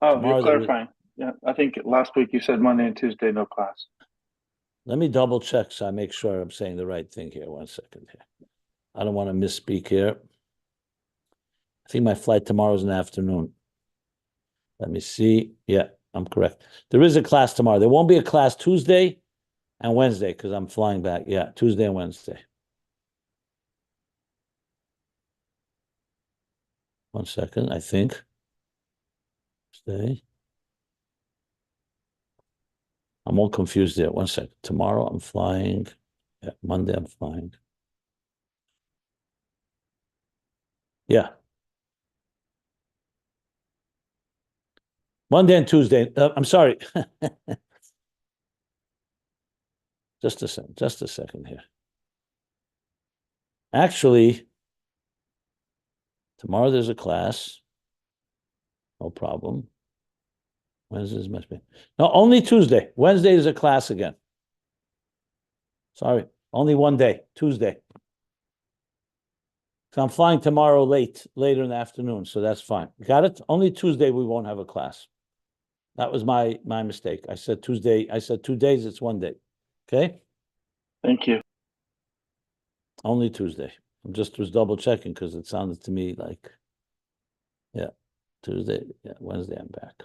Oh, Tomorrow you're clarifying. Yeah, I think last week you said Monday and Tuesday, no class. Let me double check so I make sure I'm saying the right thing here. 1 second here. I don't want to misspeak here. I think my flight tomorrow is in the afternoon. Let me see. Yeah, I'm correct. There is a class tomorrow. There won't be a class Tuesday and Wednesday because I'm flying back. Yeah, Tuesday and Wednesday. 1 second, I think. Stay. I'm all confused there. 1 second. Tomorrow I'm flying. Yeah, Monday I'm flying. Yeah. Monday and Tuesday. I'm sorry. Just a second here. Actually, tomorrow there's a class. No problem. Wednesdays must be. No, only Tuesday. Wednesday is a class again. Sorry, only one day, Tuesday. So I'm flying tomorrow later in the afternoon, so that's fine. Got it? Only Tuesday we won't have a class. That was my mistake. I said Tuesday. I said 2 days, it's 1 day. Okay? Thank you. Only Tuesday. I just was double checking because it sounded to me like, yeah, Tuesday, yeah, Wednesday I'm back.